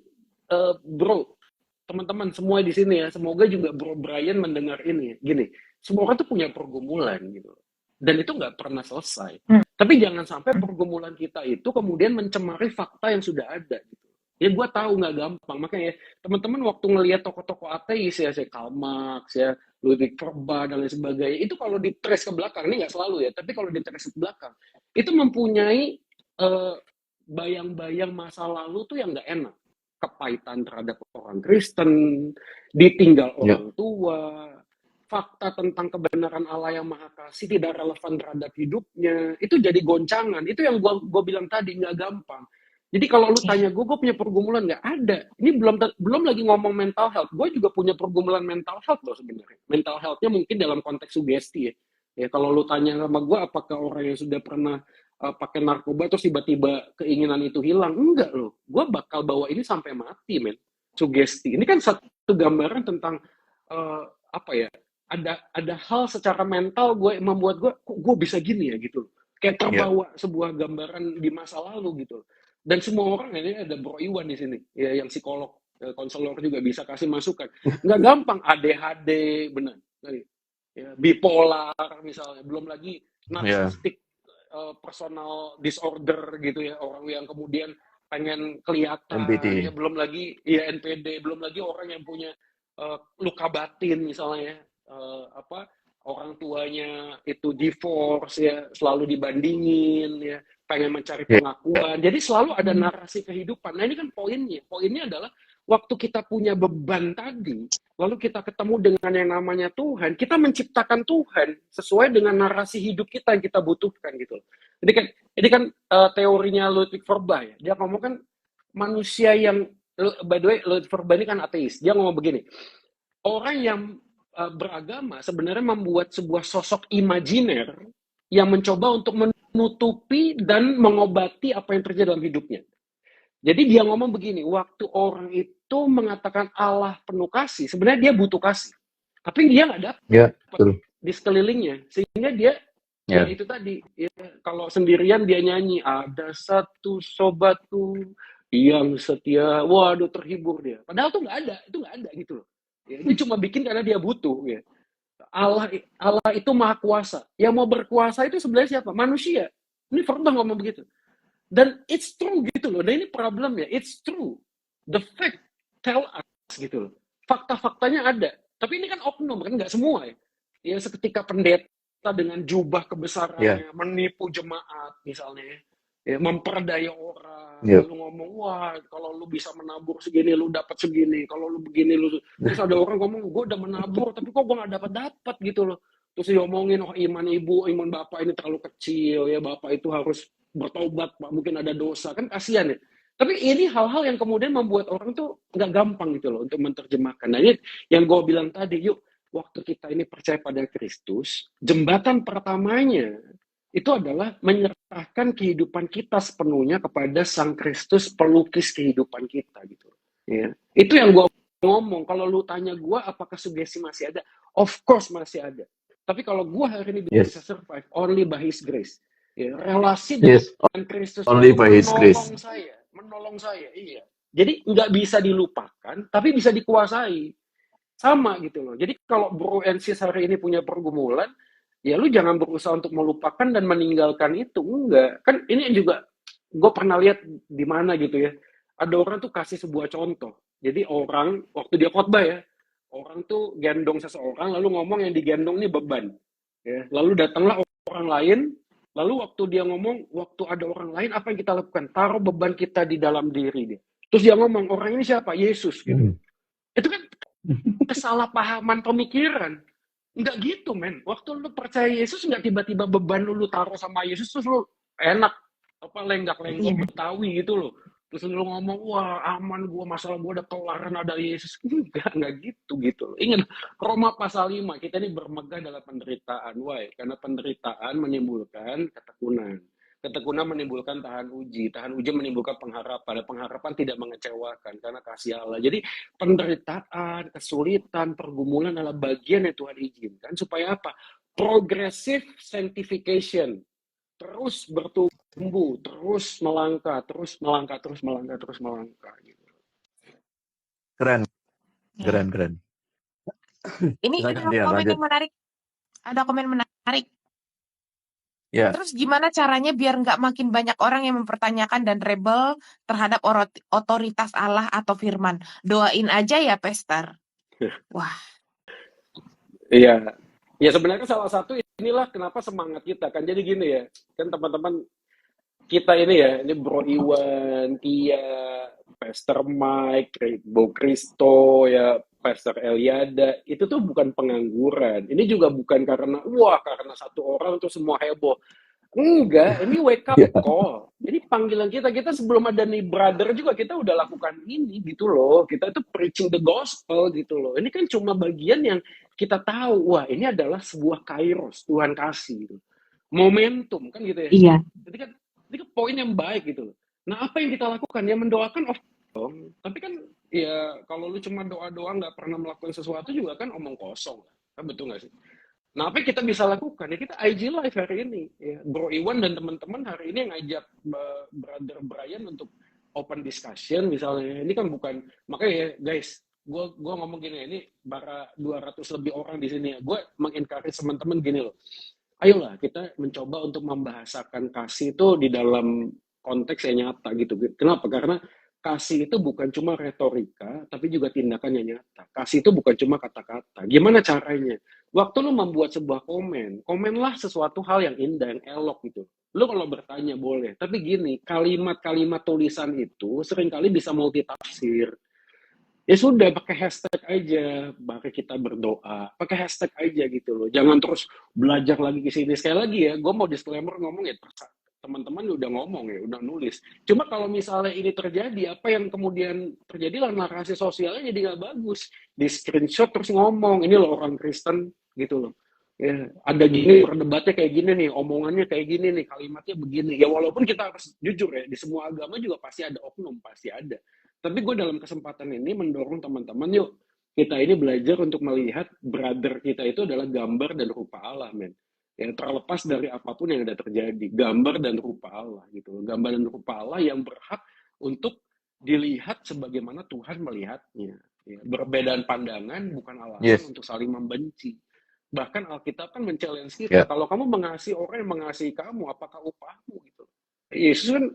bro, teman-teman semua di sini ya, semoga juga Bro Brian mendengar ini. Gini, semua orang tuh punya pergumulan gitu. Dan itu nggak pernah selesai. Tapi jangan sampai pergumulan kita itu kemudian mencemari fakta yang sudah ada gitu. Ya gue tahu nggak gampang, makanya teman-teman waktu ngelihat tokoh-tokoh ateis ya, saya Karl Marx ya, Ludwig Feuerbach dan lain sebagainya, itu kalau di-trace ke belakang, ini nggak selalu ya, tapi kalau di-trace ke belakang, itu mempunyai bayang-bayang masa lalu tuh yang nggak enak. Kepahitan terhadap orang Kristen, ditinggal orang tua, fakta tentang kebenaran Allah yang Maha Kasih tidak relevan terhadap hidupnya, itu jadi goncangan. Itu yang gue bilang tadi, nggak gampang. Jadi kalau lu tanya gue punya pergumulan nggak ada. Ini belum lagi ngomong mental health. Gue juga punya pergumulan mental health loh sebenarnya. Mental health-nya mungkin dalam konteks sugesti ya. Ya kalau lu tanya sama gue apakah orang yang sudah pernah pakai narkoba terus tiba-tiba keinginan itu hilang, enggak loh. Gue bakal bawa ini sampai mati, men. Sugesti. Ini kan satu gambaran tentang apa ya? Ada hal secara mental membuat gue bisa gini ya gitu. Kayak terbawa sebuah gambaran di masa lalu gitu. Dan semua orang ini ada Bro Iwan di sini, ya yang psikolog, konselor juga bisa kasih masukan. Nggak gampang, ADHD, benar. Ya, bipolar misalnya, belum lagi narcissistic personal disorder gitu ya, orang yang kemudian pengen kelihatan, ya, belum lagi ya NPD, belum lagi orang yang punya luka batin misalnya, orang tuanya itu divorce ya, selalu dibandingin ya, pengen mencari pengakuan. Jadi selalu ada narasi kehidupan. Nah ini kan poinnya adalah waktu kita punya beban tadi, lalu kita ketemu dengan yang namanya Tuhan, kita menciptakan Tuhan sesuai dengan narasi hidup kita yang kita butuhkan gitu. Ini kan teorinya Ludwig Feuerbach ya. Dia ngomong kan manusia yang by the way, Luther Burbank ini kan ateis. Dia ngomong begini, orang yang beragama sebenarnya membuat sebuah sosok imajiner yang mencoba untuk menutupi dan mengobati apa yang terjadi dalam hidupnya. Jadi dia ngomong begini, waktu orang itu mengatakan Allah penuh kasih, sebenarnya dia butuh kasih. Tapi dia nggak dapat Ya, betul. di sekelilingnya. Sehingga dia, ya itu tadi, ya, kalau sendirian dia nyanyi, ada satu sobatku yang setia, waduh terhibur dia. Padahal itu nggak ada gitu loh. Ya, dia cuma bikin karena dia butuh. Ya. Allah itu maha kuasa. Yang mau berkuasa itu sebenarnya siapa? Manusia. Ini Verbang ngomong begitu. Dan it's true gitu loh. Dan ini problemnya. It's true. The fact tell us gitu loh. Fakta-faktanya ada. Tapi ini kan oknum kan nggak semua ya. Ya seketika pendeta dengan jubah kebesarannya menipu jemaat misalnya. Ya, memperdaya orang, lalu ngomong, wah kalau lu bisa menabur segini, lu dapat segini, kalau lu begini, lu... Terus ada orang ngomong, gue udah menabur, tapi kok gue gak dapat gitu loh. Terus diomongin, oh iman ibu, iman bapak ini terlalu kecil, ya bapak itu harus bertobat, Pak, mungkin ada dosa, kan kasihan ya. Tapi ini hal-hal yang kemudian membuat orang tuh gak gampang gitu loh untuk menerjemahkan. Nah ini yang gue bilang tadi, yuk, waktu kita ini percaya pada Kristus, jembatan pertamanya, itu adalah menyerahkan kehidupan kita sepenuhnya kepada Sang Kristus pelukis kehidupan kita gitu. Ya. Itu yang gue ngomong. Kalau lu tanya gue apakah sugesti masih ada? Of course masih ada. Tapi kalau gue hari ini bisa survive only by His grace. Ya, relasi dengan Kristus only by His grace. Menolong saya. Iya. Jadi nggak bisa dilupakan, tapi bisa dikuasai. Sama gitu loh. Jadi kalau Bro and Sis hari ini punya pergumulan, ya lu jangan berusaha untuk melupakan dan meninggalkan itu. Enggak. Kan ini juga gue pernah lihat di mana gitu ya. Ada orang tuh kasih sebuah contoh. Jadi orang, waktu dia khotbah ya, orang tuh gendong seseorang, lalu ngomong yang digendong ini beban. Ya. Lalu datanglah orang lain, lalu waktu dia ngomong, waktu ada orang lain, apa yang kita lakukan? Taruh beban kita di dalam diri dia. Terus dia ngomong, orang ini siapa? Yesus. Gitu. Itu kan kesalahpahaman pemikiran. Enggak gitu, men. Waktu lu percaya Yesus, enggak tiba-tiba beban lu taruh sama Yesus, terus lu enak, apa lenggak-lenggok Betawi gitu loh. Terus lu ngomong, wah aman gua, masalah gua udah kelar karena ada Yesus. Enggak gitu loh. Ingat, Roma pasal 5, kita ini bermegah dalam penderitaan. Why? Karena penderitaan menimbulkan ketekunan. Ketekunan menimbulkan tahan uji menimbulkan pengharapan, dan pengharapan tidak mengecewakan karena kasih Allah. Jadi penderitaan, kesulitan, pergumulan adalah bagian yang Tuhan izinkan supaya apa? Progressive sanctification, terus bertumbuh, terus melangkah. Gitu. Keren. Ini ada komen yang menarik. Ada komen menarik. Ya. Terus gimana caranya biar nggak makin banyak orang yang mempertanyakan dan rebel terhadap otoritas Allah atau firman? Doain aja ya, Pastor. Wah. Iya. Ya sebenarnya salah satu inilah kenapa semangat kita kan. Jadi gini ya, kan teman-teman kita ini ya, ini Bro Iwan, Tia, Pastor Mike, Bo Kristo, ya Pastor Eliada, itu tuh bukan pengangguran. Ini juga bukan karena satu orang tuh semua heboh. Enggak, ini wake up call. Jadi panggilan kita sebelum ada nih brother juga kita udah lakukan ini gitu loh. Kita itu preaching the gospel gitu loh. Ini kan cuma bagian yang kita tahu, wah ini adalah sebuah kairos, Tuhan kasih gitu. Momentum kan gitu ya. Iya. Jadi kan ini kan poin yang baik gitu loh. Nah apa yang kita lakukan? Ya mendoakan tapi kan ya kalau lu cuma doa-doa nggak pernah melakukan sesuatu juga kan omong kosong kan, betul nggak sih? Nah apa yang kita bisa lakukan ya kita IG live hari ini ya. Bro Iwan dan teman-teman hari ini ngajak Brother Brian untuk open discussion misalnya. Ini kan bukan, makanya ya guys, gue ngomong gini, ini bara 200 lebih orang di sini ya. Gue mengencourage teman-teman gini loh, ayolah kita mencoba untuk membahasakan kasih itu di dalam konteks yang nyata gitu. Kenapa? Karena kasih itu bukan cuma retorika, tapi juga tindakan yang nyata. Kasih itu bukan cuma kata-kata. Gimana caranya? Waktu lu membuat sebuah komenlah sesuatu hal yang indah, yang elok gitu. Lu kalau bertanya boleh, tapi gini, kalimat-kalimat tulisan itu seringkali bisa multitafsir. Ya sudah, pakai hashtag aja, pakai kita berdoa, pakai hashtag aja gitu loh. Jangan terus belajar lagi ke sini. Sekali lagi ya, gue mau disclaimer ngomong ya, teman-teman udah ngomong ya, udah nulis. Cuma kalau misalnya ini terjadi, apa yang kemudian terjadi lah narasi sosialnya jadi nggak bagus. Di screenshot terus ngomong, ini loh orang Kristen gitu loh. Ya, ada gini, perdebatnya kayak gini nih, omongannya kayak gini nih, kalimatnya begini. Ya walaupun kita harus jujur ya, di semua agama juga pasti ada oknum, pasti ada. Tapi gue dalam kesempatan ini mendorong teman-teman, yuk kita ini belajar untuk melihat brother kita itu adalah gambar dan rupa Allah, men. Ya, terlepas dari apapun yang ada terjadi, gambar dan rupa Allah gitu. Gambar dan rupa Allah yang berhak untuk dilihat sebagaimana Tuhan melihatnya. Ya, perbedaan pandangan bukan alasan Yes. untuk saling membenci. Bahkan Alkitab kan men-challenge kita, Ya. kalau kamu mengasihi orang yang mengasihi kamu, apakah upahmu gitu. Yesus kan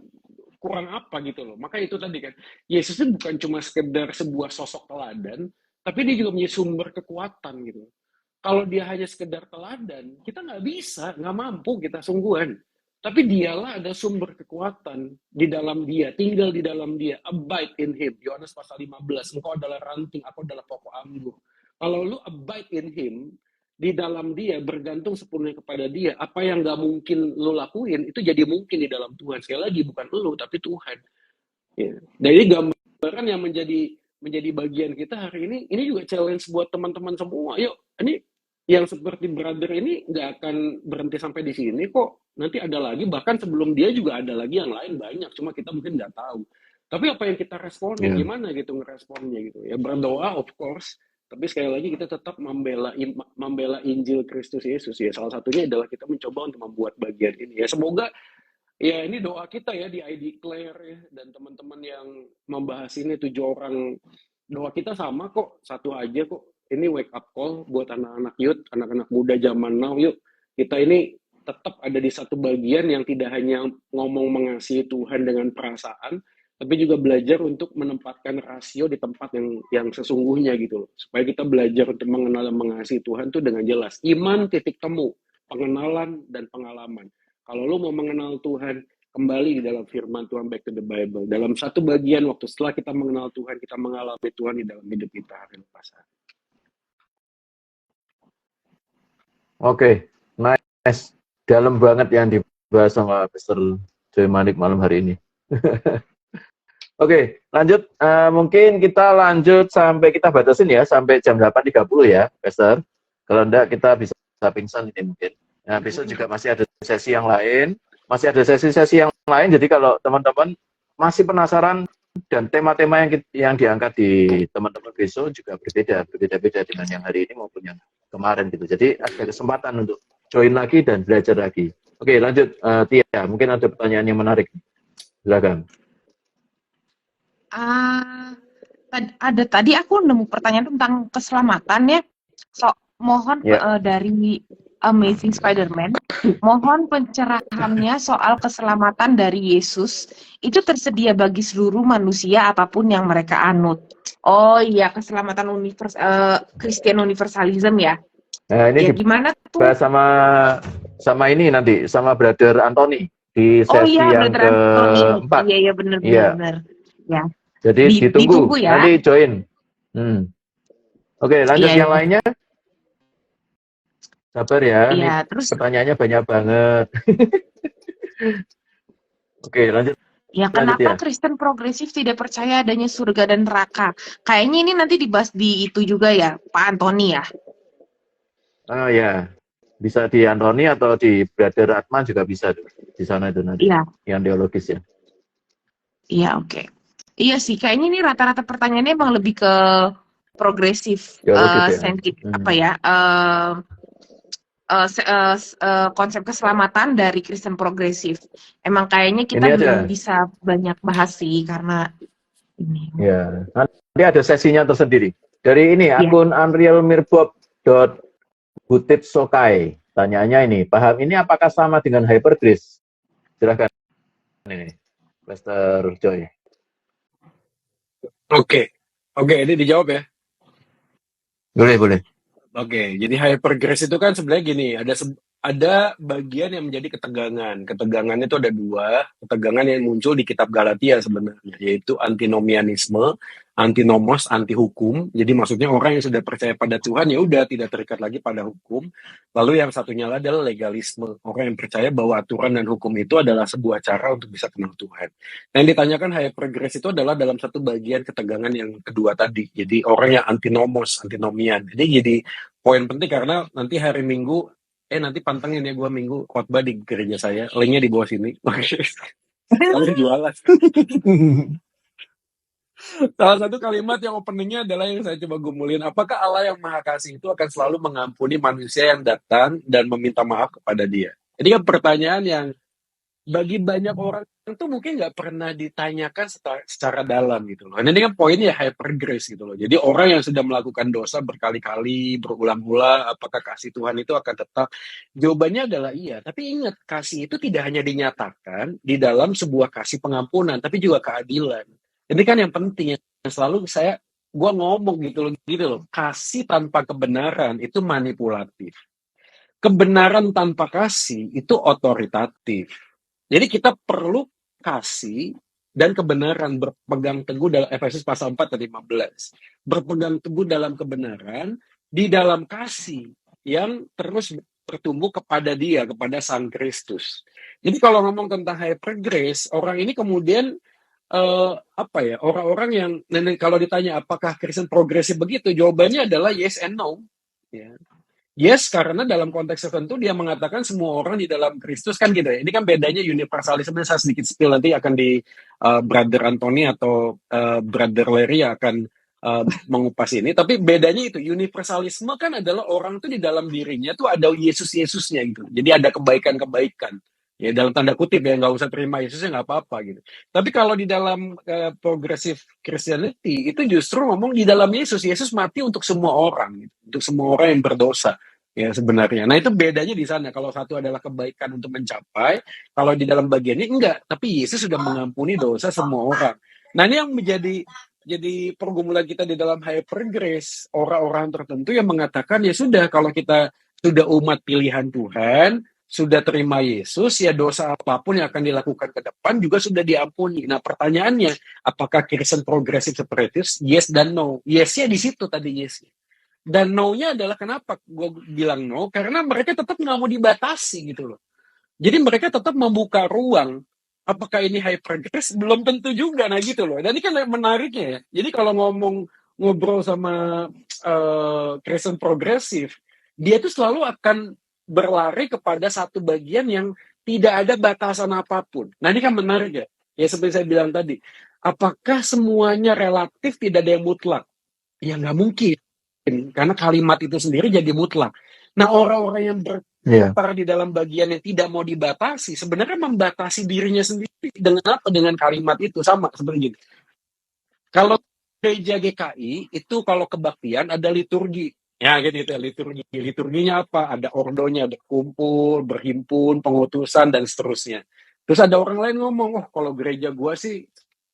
kurang apa gitu loh. Maka itu tadi kan, Yesus itu bukan cuma sekedar sebuah sosok teladan, tapi dia juga punya sumber kekuatan gitu. Kalau dia hanya sekedar teladan, kita nggak bisa, nggak mampu kita sungguhan. Tapi dialah ada sumber kekuatan di dalam dia, tinggal di dalam dia, abide in him. Yohanes pasal 15, engkau adalah ranting, aku adalah pokok anggur. Kalau lu abide in him, di dalam dia, bergantung sepenuhnya kepada dia, apa yang nggak mungkin lu lakuin, itu jadi mungkin di dalam Tuhan. Sekali lagi, bukan lu, tapi Tuhan. Ya. Dan ini gambaran yang menjadi bagian kita hari ini juga challenge buat teman-teman semua. Yuk, ini yang seperti brother ini nggak akan berhenti sampai di sini kok. Nanti ada lagi, bahkan sebelum dia juga ada lagi yang lain banyak. Cuma kita mungkin nggak tahu. Tapi apa yang kita responin, Yeah. gimana gitu ngeresponnya gitu. Ya berdoa of course. Tapi sekali lagi kita tetap membela Injil Kristus Yesus. Ya salah satunya adalah kita mencoba untuk membuat bagian ini. Ya semoga ya ini doa kita ya di ID Claire ya, dan teman-teman yang membahas ini 7 orang, doa kita sama kok, satu aja kok. Ini wake up call buat anak-anak youth, anak-anak muda zaman now. Yuk kita ini tetap ada di satu bagian yang tidak hanya ngomong mengasihi Tuhan dengan perasaan, tapi juga belajar untuk menempatkan rasio di tempat yang sesungguhnya gitu loh. Supaya kita belajar untuk mengenal dan mengasihi Tuhan tuh dengan jelas. Iman titik temu, pengenalan dan pengalaman. Kalau lo mau mengenal Tuhan, kembali di dalam firman Tuhan, back to the Bible. Dalam satu bagian waktu setelah kita mengenal Tuhan, kita mengalami Tuhan di dalam hidup kita hari lepas hari. Oke, nice. Dalam banget yang dibahas sama Mr. Joy Manik malam hari ini. Oke, lanjut. Mungkin kita lanjut sampai kita batasin ya, sampai jam 8.30 ya, Pastor. Kalau enggak, kita bisa pingsan ini mungkin. Nah, besok juga masih ada sesi yang lain. Masih ada sesi-sesi yang lain, jadi kalau teman-teman masih penasaran dan tema-tema yang diangkat di teman-teman besok juga berbeda-beda dengan yang hari ini maupun yang kemarin gitu. Jadi ada kesempatan untuk join lagi dan belajar lagi. Oke, lanjut. Tia, mungkin ada pertanyaan yang menarik. Silakan. Ada tadi aku nemu pertanyaan tentang keselamatan ya. Mohon Ya. dari Amazing Spider-Man, mohon pencerahannya soal keselamatan dari Yesus itu tersedia bagi seluruh manusia apapun yang mereka anut. Oh iya, keselamatan Christian universalism ya. Nah, ini Ya gimana tuh? dibahas sama ini nanti, sama Brother Anthony di sesi yang keempat. Iya benar. Ya. Jadi ditunggu ya. nanti join. Oke, lanjut yang lainnya. Sabar ya, Iya, nih terus pertanyaannya banyak banget. Oke, lanjut. Ya kenapa Kristen progresif tidak percaya adanya surga dan neraka? Kayaknya ini nanti dibahas di itu juga ya, Pak Antoni ya? Oh ya, bisa di Antoni atau di Brother Atman juga bisa di sana itu nanti. Iya. Yang teologis ya. Iya, oke. Iya sih, kayaknya ini rata-rata pertanyaannya emang lebih ke progresif, apa ya? Konsep keselamatan dari Kristen progresif. Emang kayaknya kita belum bisa banyak bahas sih karena ini. Ya, nanti ada sesinya tersendiri. Dari ini akun unrealmirbob.butitsokai. Tanyaannya ini, paham ini apakah sama dengan hypergrace? Silahkan ini, Pastor Joy. Oke, ini dijawab ya. Boleh. Oke, jadi hypergrace itu kan sebenarnya gini, ada bagian yang menjadi ketegangan. Ketegangan itu ada dua. Ketegangan yang muncul di kitab Galatia sebenarnya, yaitu antinomianisme, antinomos, anti hukum. Jadi maksudnya orang yang sudah percaya pada Tuhan ya udah tidak terikat lagi pada hukum. Lalu yang satunya adalah legalisme. Orang yang percaya bahwa aturan dan hukum itu adalah sebuah cara untuk bisa kenal Tuhan. Yang ditanyakan hypergrace itu adalah dalam satu bagian ketegangan yang kedua tadi. Jadi orang yang antinomos, antinomian. Jadi poin penting karena nanti hari Minggu nanti pantengin ya gue Minggu khotbah di gereja saya. Linknya di bawah sini. Kalian jualan. Salah satu kalimat yang openingnya adalah yang saya coba gumulin. Apakah Allah yang Maha Kasih itu akan selalu mengampuni manusia yang datang dan meminta maaf kepada dia? Ini kan pertanyaan yang bagi banyak orang itu mungkin nggak pernah ditanyakan secara dalam gitu loh. Dan ini kan poinnya hyper grace gitu loh. Jadi orang yang sudah melakukan dosa berkali-kali, berulang-ulang, apakah kasih Tuhan itu akan tetap? Jawabannya adalah iya. Tapi ingat, kasih itu tidak hanya dinyatakan di dalam sebuah kasih pengampunan, tapi juga keadilan. Ini kan yang penting, yang selalu gue ngomong gitu loh. Kasih tanpa kebenaran itu manipulatif. Kebenaran tanpa kasih itu otoritatif. Jadi kita perlu kasih dan kebenaran, berpegang teguh dalam Efesus pasal 4 ayat 15. Berpegang teguh dalam kebenaran di dalam kasih yang terus bertumbuh kepada dia, kepada Sang Kristus. Jadi kalau ngomong tentang hyper grace, orang ini kemudian orang-orang yang kalau ditanya apakah Kristen progresif begitu, jawabannya adalah yes and no. Ya. Yes, karena dalam konteks tertentu dia mengatakan semua orang di dalam Kristus kan gitu ya. Ini kan bedanya universalisme, saya sedikit spill nanti akan di Brother Anthony atau Brother Larry akan mengupas ini. Tapi bedanya itu, universalisme kan adalah orang tuh di dalam dirinya tuh ada Yesus-Yesusnya gitu. Jadi ada kebaikan-kebaikan. Ya dalam tanda kutip ya, nggak usah terima Yesusnya nggak apa-apa gitu. Tapi kalau di dalam progressive Christianity itu justru ngomong di dalam Yesus mati untuk semua orang, gitu. Untuk semua orang yang berdosa. Ya sebenarnya. Nah itu bedanya di sana. Kalau satu adalah kebaikan untuk mencapai, kalau di dalam bagiannya enggak. Tapi Yesus sudah mengampuni dosa semua orang. Nah ini yang jadi pergumulan kita di dalam hyper grace. Orang-orang tertentu yang mengatakan ya sudah, kalau kita sudah umat pilihan Tuhan, sudah terima Yesus, ya dosa apapun yang akan dilakukan ke depan juga sudah diampuni. Nah pertanyaannya, apakah Kristen progresif seperti itu? Yes dan no. Yes-nya di situ tadi yes. Dan no-nya adalah kenapa gue bilang no? Karena mereka tetap nggak mau dibatasi gitu loh. Jadi mereka tetap membuka ruang. Apakah ini hyper grace? Belum tentu juga, nah gitu loh. Dan ini kan menariknya ya. Jadi kalau ngobrol sama Kristen progresif, dia tuh selalu akan berlari kepada satu bagian yang tidak ada batasan apapun. Nah ini kan menarik ya. Ya seperti saya bilang tadi, apakah semuanya relatif, tidak ada yang mutlak? Ya nggak mungkin. Karena kalimat itu sendiri jadi mutlak. Nah orang-orang yang berputar di dalam bagian yang tidak mau dibatasi, sebenarnya membatasi dirinya sendiri dengan apa? Dengan kalimat itu. Sama seperti gini. Kalau gereja GKI itu kalau kebaktian ada liturgi. Ya gitu ya, liturgi. Liturginya apa? Ada ordonya, ada kumpul, berhimpun, pengutusan, dan seterusnya. Terus ada orang lain ngomong, oh kalau gereja gua sih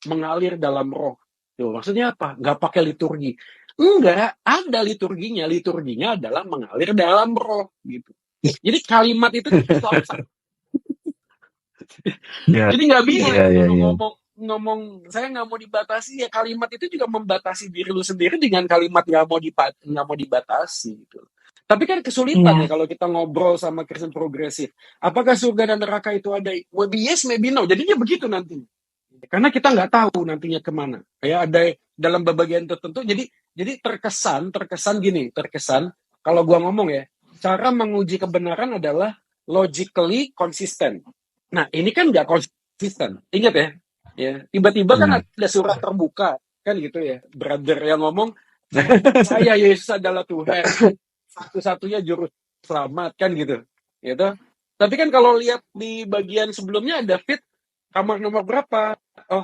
mengalir dalam roh. Tuh, maksudnya apa? Nggak pakai liturgi. Enggak, ada liturginya. Liturginya adalah mengalir dalam roh. Gitu. Jadi kalimat itu jadi nggak bisa ngomong saya nggak mau dibatasi, ya kalimat itu juga membatasi diri lu sendiri dengan kalimat nggak mau dibatasi gitu. Tapi kan kesulitan ya kalau kita ngobrol sama Kristen progresif. Apakah surga dan neraka itu ada? Maybe yes, maybe no. Jadinya begitu nanti. Karena kita nggak tahu nantinya kemana. Ya ada dalam bagian tertentu. Jadi terkesan kalau gua ngomong ya, cara menguji kebenaran adalah logically konsisten. Nah ini kan nggak konsisten. Ingat ya. Ya, tiba-tiba kan ada surat terbuka kan gitu ya, brother yang ngomong saya Yesus adalah Tuhan, satu-satunya juru selamat kan gitu. Tapi kan kalau lihat di bagian sebelumnya ada fit kamar nomor berapa? Oh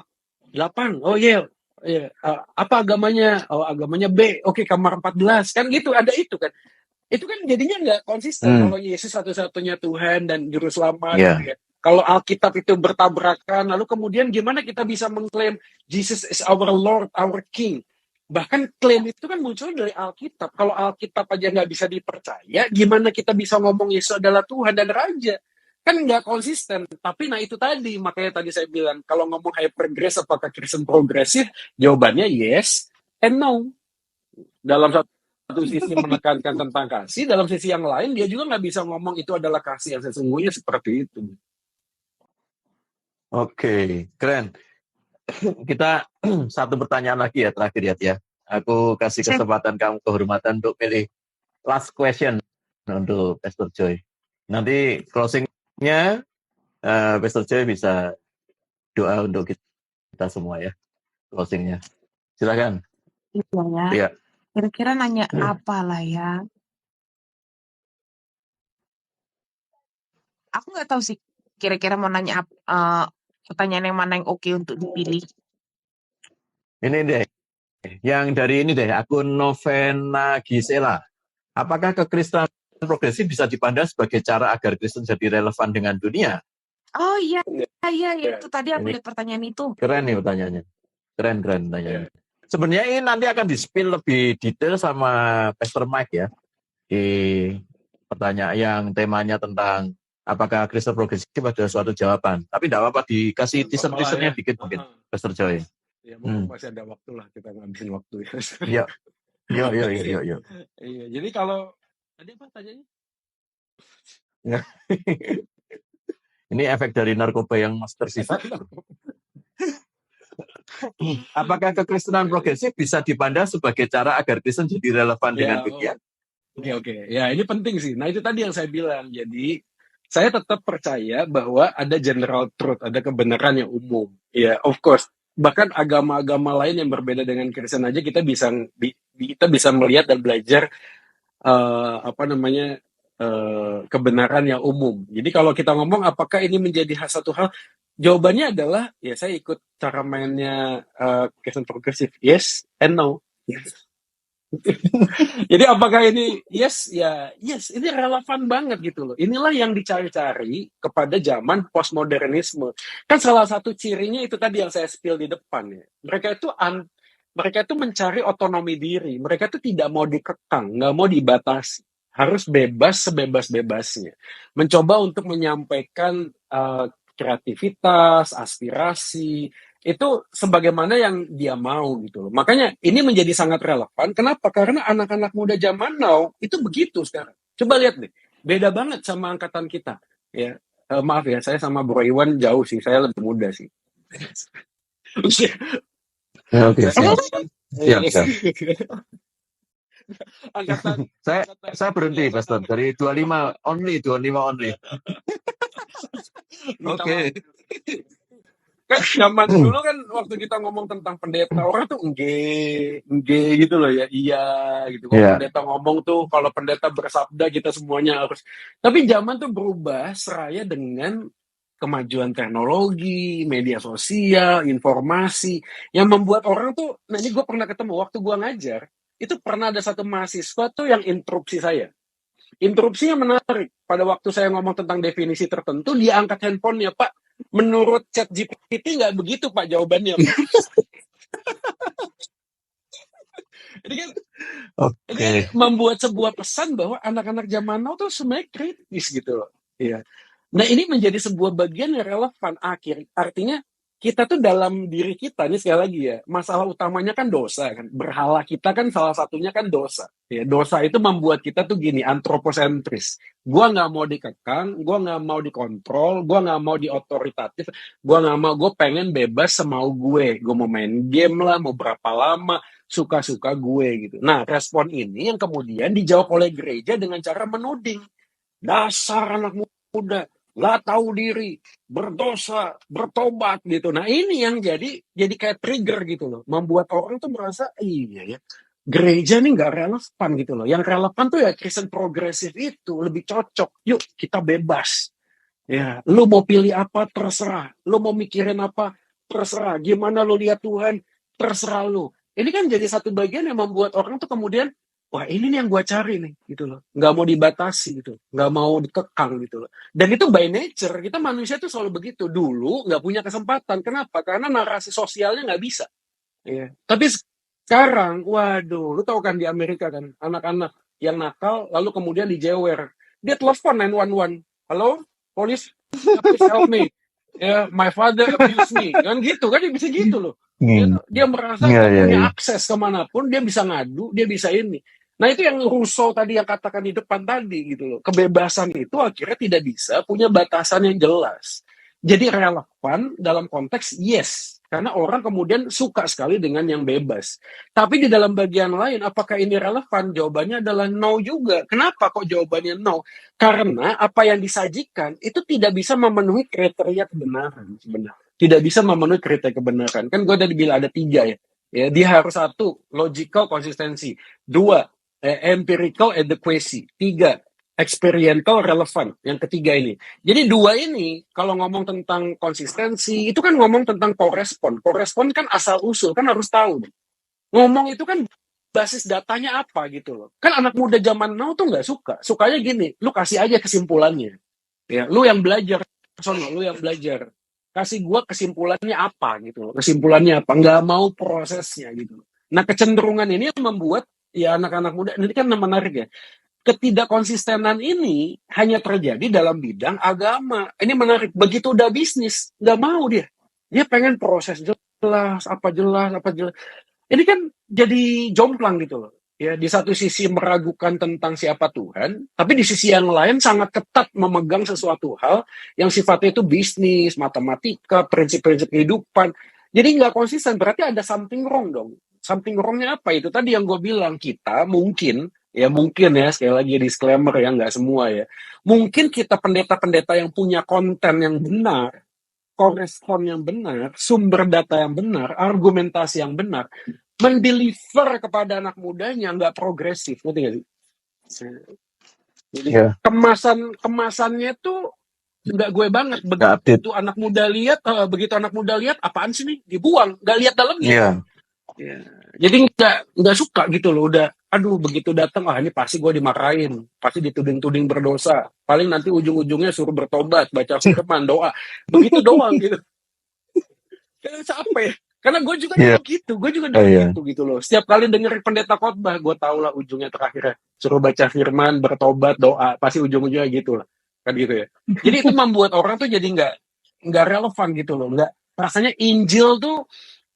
8. Oh iya. Apa agamanya? Oh agamanya B. Oke, kamar 14 kan gitu, ada itu kan. Itu kan jadinya nggak konsisten kalau Yesus satu-satunya Tuhan dan juru selamat. Ya. Kalau Alkitab itu bertabrakan, lalu kemudian gimana kita bisa mengklaim Jesus is our Lord, our King? Bahkan klaim itu kan muncul dari Alkitab. Kalau Alkitab aja nggak bisa dipercaya, gimana kita bisa ngomong Yesus adalah Tuhan dan Raja? Kan nggak konsisten. Tapi nah itu tadi, makanya tadi saya bilang, kalau ngomong hyper grace apakah Kristen progresif? Jawabannya yes and no. Dalam satu sisi menekankan tentang kasih, dalam sisi yang lain dia juga nggak bisa ngomong itu adalah kasih yang sesungguhnya seperti itu. Oke, keren. Kita satu pertanyaan lagi ya terakhir ya. Aku kasih Sip. kesempatan kamu kehormatan untuk pilih last question untuk Pastor Joy. Nanti closingnya Pastor Joy bisa doa untuk kita semua ya. Closingnya. Silakan. Iya ya. Iya. Kira-kira nanya apa lah ya? Aku nggak tahu sih. Kira-kira mau nanya pertanyaan yang mana yang oke untuk dipilih. Ini deh. Yang dari ini deh, akun Novena Gisela. Apakah kekristenan progresif bisa dipandang sebagai cara agar Kristen jadi relevan dengan dunia? Oh iya, itu tadi aku Ini lihat pertanyaan itu. keren nih pertanyaannya. Keren pertanyaannya. Sebenarnya ini nanti akan di-spill lebih detail sama Pastor Mike ya. Di pertanyaan yang temanya tentang apakah Kristen progresif adalah suatu jawaban. Tapi tidak apa-apa, dikasih teaser-teasernya dikit mungkin, Pastor Joy. Ya, masih ada waktu lah, kita ngabisin waktu ya. Yo. Iya, jadi kalau tadi apa tanyanya? Ini efek dari narkoba yang tersisa. Apakah kekristenan progresif bisa dipandang sebagai cara agar Kristen jadi relevan dengan dunia? Oke. Ya, ini penting sih. Nah, itu tadi yang saya bilang. Jadi, saya tetap percaya bahwa ada general truth, ada kebenaran yang umum. Ya, of course. Bahkan agama-agama lain yang berbeda dengan Kristen aja kita bisa melihat dan belajar kebenaran yang umum. Jadi kalau kita ngomong apakah ini menjadi satu hal, jawabannya adalah ya saya ikut cara mainnya Kristen progresif, yes and no. Jadi apakah ini yes, ini relevan banget gitu loh. Inilah yang dicari-cari kepada zaman postmodernisme. Kan salah satu cirinya itu tadi yang saya spill di depan ya. Mereka itu mencari otonomi diri. Mereka itu tidak mau dikekang, nggak mau dibatasi. Harus bebas sebebas-bebasnya. Mencoba untuk menyampaikan kreativitas, aspirasi, itu sebagaimana yang dia mau gitu loh. Makanya ini menjadi sangat relevan. Kenapa? Karena anak-anak muda zaman now itu begitu sekarang. Coba lihat deh, beda banget sama angkatan kita. Ya, maaf ya, saya sama Bro Iwan jauh sih. Saya lebih muda sih. Oke. Siap. Angkatan saya berhenti, Pastor. Dari 25 only. Oke. Kan zaman dulu kan waktu kita ngomong tentang pendeta, orang tuh engge gitu loh ya, iya gitu. Kalau pendeta ngomong tuh, kalau pendeta bersabda kita semuanya harus. Tapi zaman tuh berubah seraya dengan kemajuan teknologi, media sosial, informasi, yang membuat orang tuh, nah ini gue pernah ketemu waktu gue ngajar, itu pernah ada satu mahasiswa tuh yang interupsi saya. Interupsinya menarik. Pada waktu saya ngomong tentang definisi tertentu, dia angkat handphonenya, Pak. Menurut ChatGPT nggak begitu Pak jawabannya. Ini kan ini membuat sebuah pesan bahwa anak-anak zaman now tuh sebenarnya kritis gitu loh. Iya. Nah ini menjadi sebuah bagian yang relevan artinya kita tuh dalam diri kita, ini sekali lagi ya, masalah utamanya kan dosa kan. Berhala kita kan salah satunya kan dosa. Ya, dosa itu membuat kita tuh gini, antroposentris. Gua nggak mau dikekang, gua nggak mau dikontrol, gua nggak mau diotoritatif, gue pengen bebas semau gue. Gue mau main game lah, mau berapa lama, suka-suka gue gitu. Nah, respon ini yang kemudian dijawab oleh gereja dengan cara menuding. Dasar anak muda, nggak tahu diri, berdosa, bertobat gitu. Nah ini yang jadi kayak trigger gitu loh, membuat orang tuh merasa iya ya, gereja nih nggak relevan gitu loh. Yang relevan tuh ya Kristen progresif itu lebih cocok. Yuk kita bebas. Ya, lu mau pilih apa terserah, lu mau mikirin apa terserah, gimana lu lihat Tuhan terserah lu. Ini kan jadi satu bagian yang membuat orang tuh kemudian wah ini nih yang gue cari nih gitu loh, nggak mau dibatasi gitu, nggak mau dikekang gitu loh. Dan itu by nature, kita manusia tuh selalu begitu. Dulu nggak punya kesempatan, kenapa? Karena narasi sosialnya nggak bisa. Ya. Tapi Sekarang, waduh, lu tahu kan di Amerika kan, anak-anak yang nakal lalu kemudian dijewer. Dia telepon 911. Halo, police, please help me. Ya, my father abuse me. Kan gitu kan, dia bisa gitu loh. Dia merasa Iya, dia iya, punya iya. akses kemanapun, dia bisa ngadu, dia bisa ini. Nah itu yang Rousseau tadi yang katakan di depan tadi gitu loh. Kebebasan itu akhirnya tidak bisa punya batasan yang jelas. Jadi relevan dalam konteks yes. Karena orang kemudian suka sekali dengan yang bebas. Tapi di dalam bagian lain, apakah ini relevan? Jawabannya adalah no juga. Kenapa kok jawabannya no? Karena apa yang disajikan itu tidak bisa memenuhi kriteria kebenaran sebenarnya. Tidak bisa memenuhi kriteria kebenaran. Kan gue tadi bilang ada 3 ya. Ya, dia harus 1, logical konsistensi. 2, empirical adequacy. 3, experiential relevant. Yang ketiga ini. Jadi 2 ini, kalau ngomong tentang konsistensi, itu kan ngomong tentang korespon. Korespon kan asal usul, kan harus tahu. Ngomong itu kan basis datanya apa gitu loh. Kan anak muda zaman now tuh nggak suka. Sukanya gini, lu kasih aja kesimpulannya. Ya, lu yang belajar, sono, lu yang belajar. Kasih gua kesimpulannya apa gitu loh. Kesimpulannya apa? Nggak mau prosesnya gitu loh. Nah, kecenderungan ini yang membuat ya anak-anak muda, ini kan menarik ya. Ketidakkonsistenan ini hanya terjadi dalam bidang agama. Ini menarik. Begitu udah bisnis, nggak mau dia. Dia pengen proses jelas, apa jelas, apa jelas. Ini kan jadi jomplang gitu loh. Ya, di satu sisi meragukan tentang siapa Tuhan, tapi di sisi yang lain sangat ketat memegang sesuatu hal yang sifatnya itu bisnis, matematika, prinsip-prinsip kehidupan. Jadi nggak konsisten, berarti ada something wrong dong. Something wrongnya apa? Itu tadi yang gue bilang, kita mungkin ya sekali lagi disclaimer ya, nggak semua ya. Mungkin kita pendeta-pendeta yang punya konten yang benar, korespon yang benar, sumber data yang benar, argumentasi yang benar, mendeliver kepada anak mudanya nggak progresif, ngerti nggak sih? Jadi Iya, kemasannya tuh nggak gue banget. nggak update. Begitu anak muda lihat, apaan sih nih? Dibuang, nggak lihat dalamnya. Iya, Ya. Jadi nggak suka gitu loh. Udah, aduh begitu datang, ini pasti gue dimarahin, pasti dituding-tuding berdosa. Paling nanti ujung-ujungnya suruh bertobat, baca firman, doa, begitu doang gitu. Apa ya? Karena gue juga iya, dulu iya. gitu loh. Setiap kali denger pendeta khotbah, gue tau lah ujungnya terakhirnya suruh baca firman, bertobat, doa, pasti ujung-ujungnya gitu lah, kan gitu ya. Jadi itu membuat orang tuh jadi nggak relevan gitu loh, nggak rasanya Injil tuh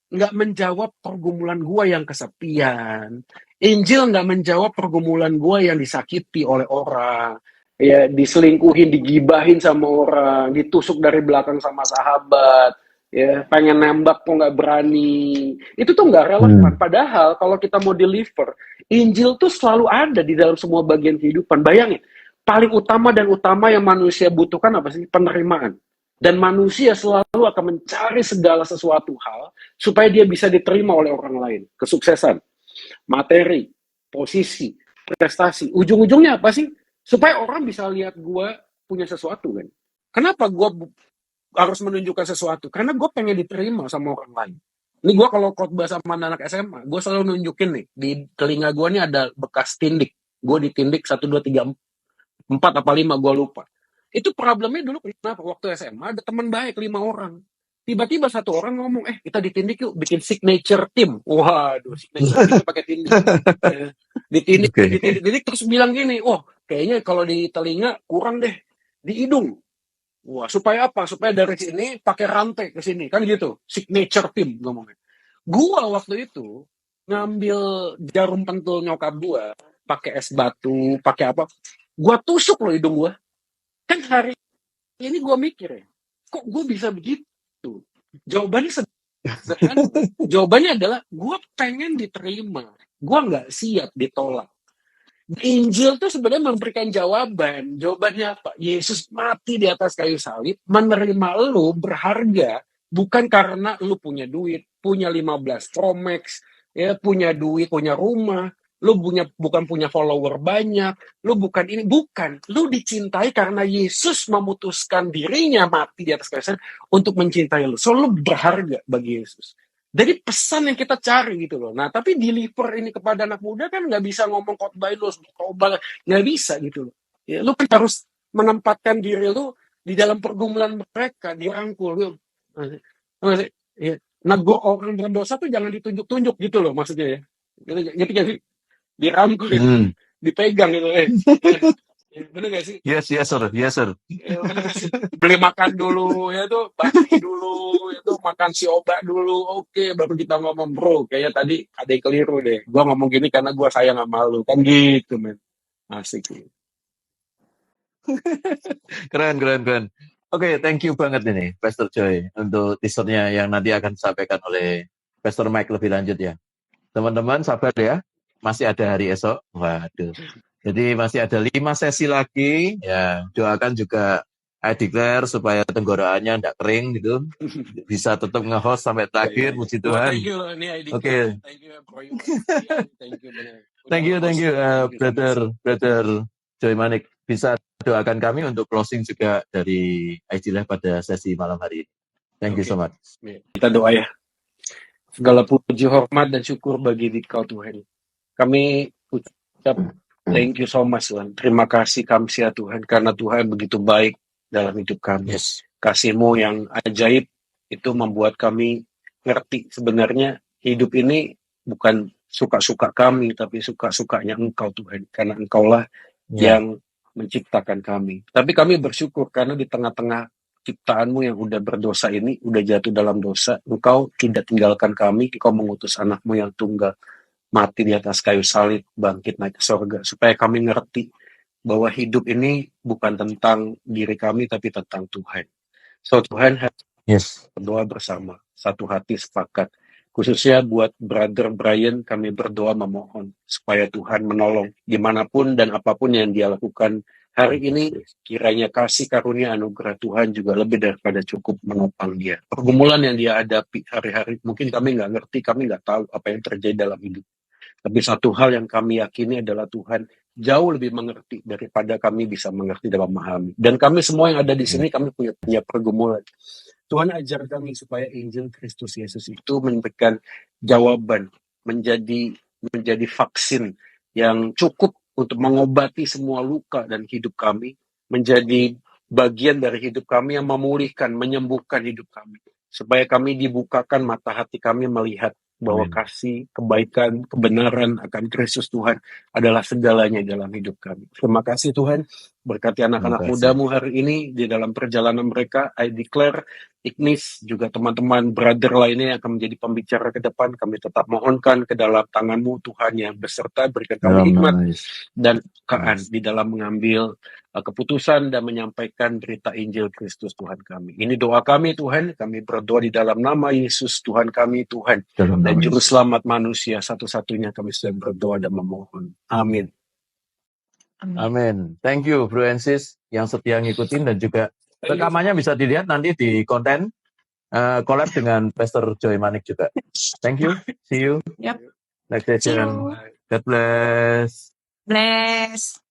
nggak menjawab pergumulan gue yang kesepian. Injil nggak menjawab pergumulan gue yang disakiti oleh orang, ya diselingkuhin, digibahin sama orang, ditusuk dari belakang sama sahabat, ya pengen nembak kok nggak berani. Itu tuh nggak relevan. Padahal kalau kita mau deliver, Injil tuh selalu ada di dalam semua bagian kehidupan. Bayangin, paling utama dan utama yang manusia butuhkan apa sih? Penerimaan. Dan manusia selalu akan mencari segala sesuatu hal supaya dia bisa diterima oleh orang lain. Kesuksesan, materi, posisi, prestasi. Ujung-ujungnya apa sih? Supaya orang bisa lihat gue punya sesuatu kan. Kenapa gue harus menunjukkan sesuatu? Karena gue pengen diterima sama orang lain. Ini gue kalau khotbah sama anak SMA, gue selalu nunjukin nih, di telinga gue nih ada bekas tindik. Gue ditindik 1, 2, 3, 4 apa 5, gue lupa. Itu problemnya dulu kenapa? Waktu SMA ada teman baik 5 orang. Tiba-tiba 1 orang ngomong, kita ditindik yuk, bikin signature team. Waduh, signature team pakai tindik. Ditindik, terus bilang gini, kayaknya kalau di telinga kurang deh, di hidung. Wah, supaya apa? Supaya dari sini pakai rantai ke sini, kan gitu. Signature team ngomongnya. Gua waktu itu ngambil jarum pentul nyokap gua, pakai es batu, pakai apa? Gua tusuk loh hidung gua. Kan hari ini gua mikir ya, kok gua bisa begitu? Jawabannya sederhana. Jawabannya adalah gua pengen diterima. Gua nggak siap ditolak. Injil tuh sebenarnya memberikan jawaban. Jawabannya apa? Yesus mati di atas kayu salib, menerima lu berharga, bukan karena lu punya duit, punya 15 Pro Max, ya, punya duit, punya rumah, lu bukan punya follower banyak, lu bukan ini, bukan. Lu dicintai karena Yesus memutuskan dirinya mati di atas kayu salib untuk mencintai lu. So, lu berharga bagi Yesus. Jadi pesan yang kita cari gitu loh. Nah, tapi deliver ini kepada anak muda kan nggak bisa ngomong khotbah lu harus bertobat, nggak bisa gitu loh. Ya, lu kan harus menempatkan diri lu di dalam pergumulan mereka, dirangkul lu. Ya, negur orang berdosa tuh jangan ditunjuk-tunjuk gitu loh maksudnya ya. Gitu sih? Dirangkul, dipegang gitu. Bener gak sih? Yes, sir. Bener gak sih? Beli makan dulu ya tuh, bakmi dulu, ya tuh makan si obat dulu, oke, baru kita ngomong bro. Kayaknya tadi ada yang keliru deh. Gua ngomong gini karena gua sayang sama lu, kan gitu men. Asik. Keren. Oke, thank you banget ini, Pastor Joy, untuk teasernya yang nanti akan disampaikan oleh Pastor Mike lebih lanjut ya. Teman-teman sabar ya, masih ada hari esok. Waduh. Jadi masih ada 5 sesi lagi. Ya, doakan juga I declare supaya tenggorokannya tidak kering gitu. Bisa tetap nge-host sampai terakhir, puji Tuhan. Thank you loh, ini ID. Oke. Thank you for you. Thank you bener. Thank you, brother Joy Manik. Bisa doakan kami untuk closing juga dari IG Live pada sesi malam hari ini. Thank you so much. Kita doa ya. Segala puji, hormat, dan syukur bagi Dikau Tuhan. Kami ucap thank you so much Tuhan. Terima kasih kami ya Tuhan, karena Tuhan begitu baik dalam hidup kami. Yes. Kasih-Mu yang ajaib itu membuat kami ngerti sebenarnya hidup ini bukan suka-suka kami, tapi suka-sukanya Engkau Tuhan. Karena Engkaulah yang menciptakan kami. Tapi kami bersyukur karena di tengah-tengah ciptaan-Mu yang udah berdosa ini, udah jatuh dalam dosa, Engkau tidak tinggalkan kami, Engkau mengutus anak-Mu yang tunggal, mati di atas kayu salib, bangkit naik ke surga, supaya kami ngerti bahwa hidup ini bukan tentang diri kami, tapi tentang Tuhan. So Tuhan, berdoa bersama, satu hati sepakat. Khususnya buat Brother Brian, kami berdoa memohon supaya Tuhan menolong dimanapun dan apapun yang dia lakukan hari ini, kiranya kasih karunia anugerah Tuhan juga lebih daripada cukup menopang dia. Pergumulan yang dia hadapi hari-hari, mungkin kami nggak ngerti, kami nggak tahu apa yang terjadi dalam hidup. Tapi satu hal yang kami yakini adalah Tuhan jauh lebih mengerti daripada kami bisa mengerti dan memahami. Dan kami semua yang ada di sini, kami punya pergumulan. Tuhan ajar kami supaya Injil Kristus Yesus itu memberikan jawaban, menjadi vaksin yang cukup untuk mengobati semua luka dan hidup kami, menjadi bagian dari hidup kami yang memulihkan, menyembuhkan hidup kami. Supaya kami dibukakan mata hati kami melihat bahwa kasih, kebaikan, kebenaran akan Kristus Tuhan adalah segalanya dalam hidup kami. Terima kasih Tuhan, berkati anak-anak mudamu hari ini di dalam perjalanan mereka. I declare Ignis, juga teman-teman brother lainnya yang akan menjadi pembicara ke depan, kami tetap mohonkan ke dalam tangan-Mu Tuhan yang beserta, berikan kami hikmat dan kekaan di dalam mengambil keputusan dan menyampaikan berita Injil Kristus Tuhan kami. Ini doa kami Tuhan, kami berdoa di dalam nama Yesus Tuhan kami, Tuhan dan Juru Selamat manusia satu-satunya, kami sedang berdoa dan memohon. Amin. Amin. Thank you Bro and Sis yang setia ngikutin, dan juga rekamannya bisa dilihat nanti di konten collab dengan Pastor Joy Manik juga. Thank you. See you. Yep. Next session. God bless. Bless.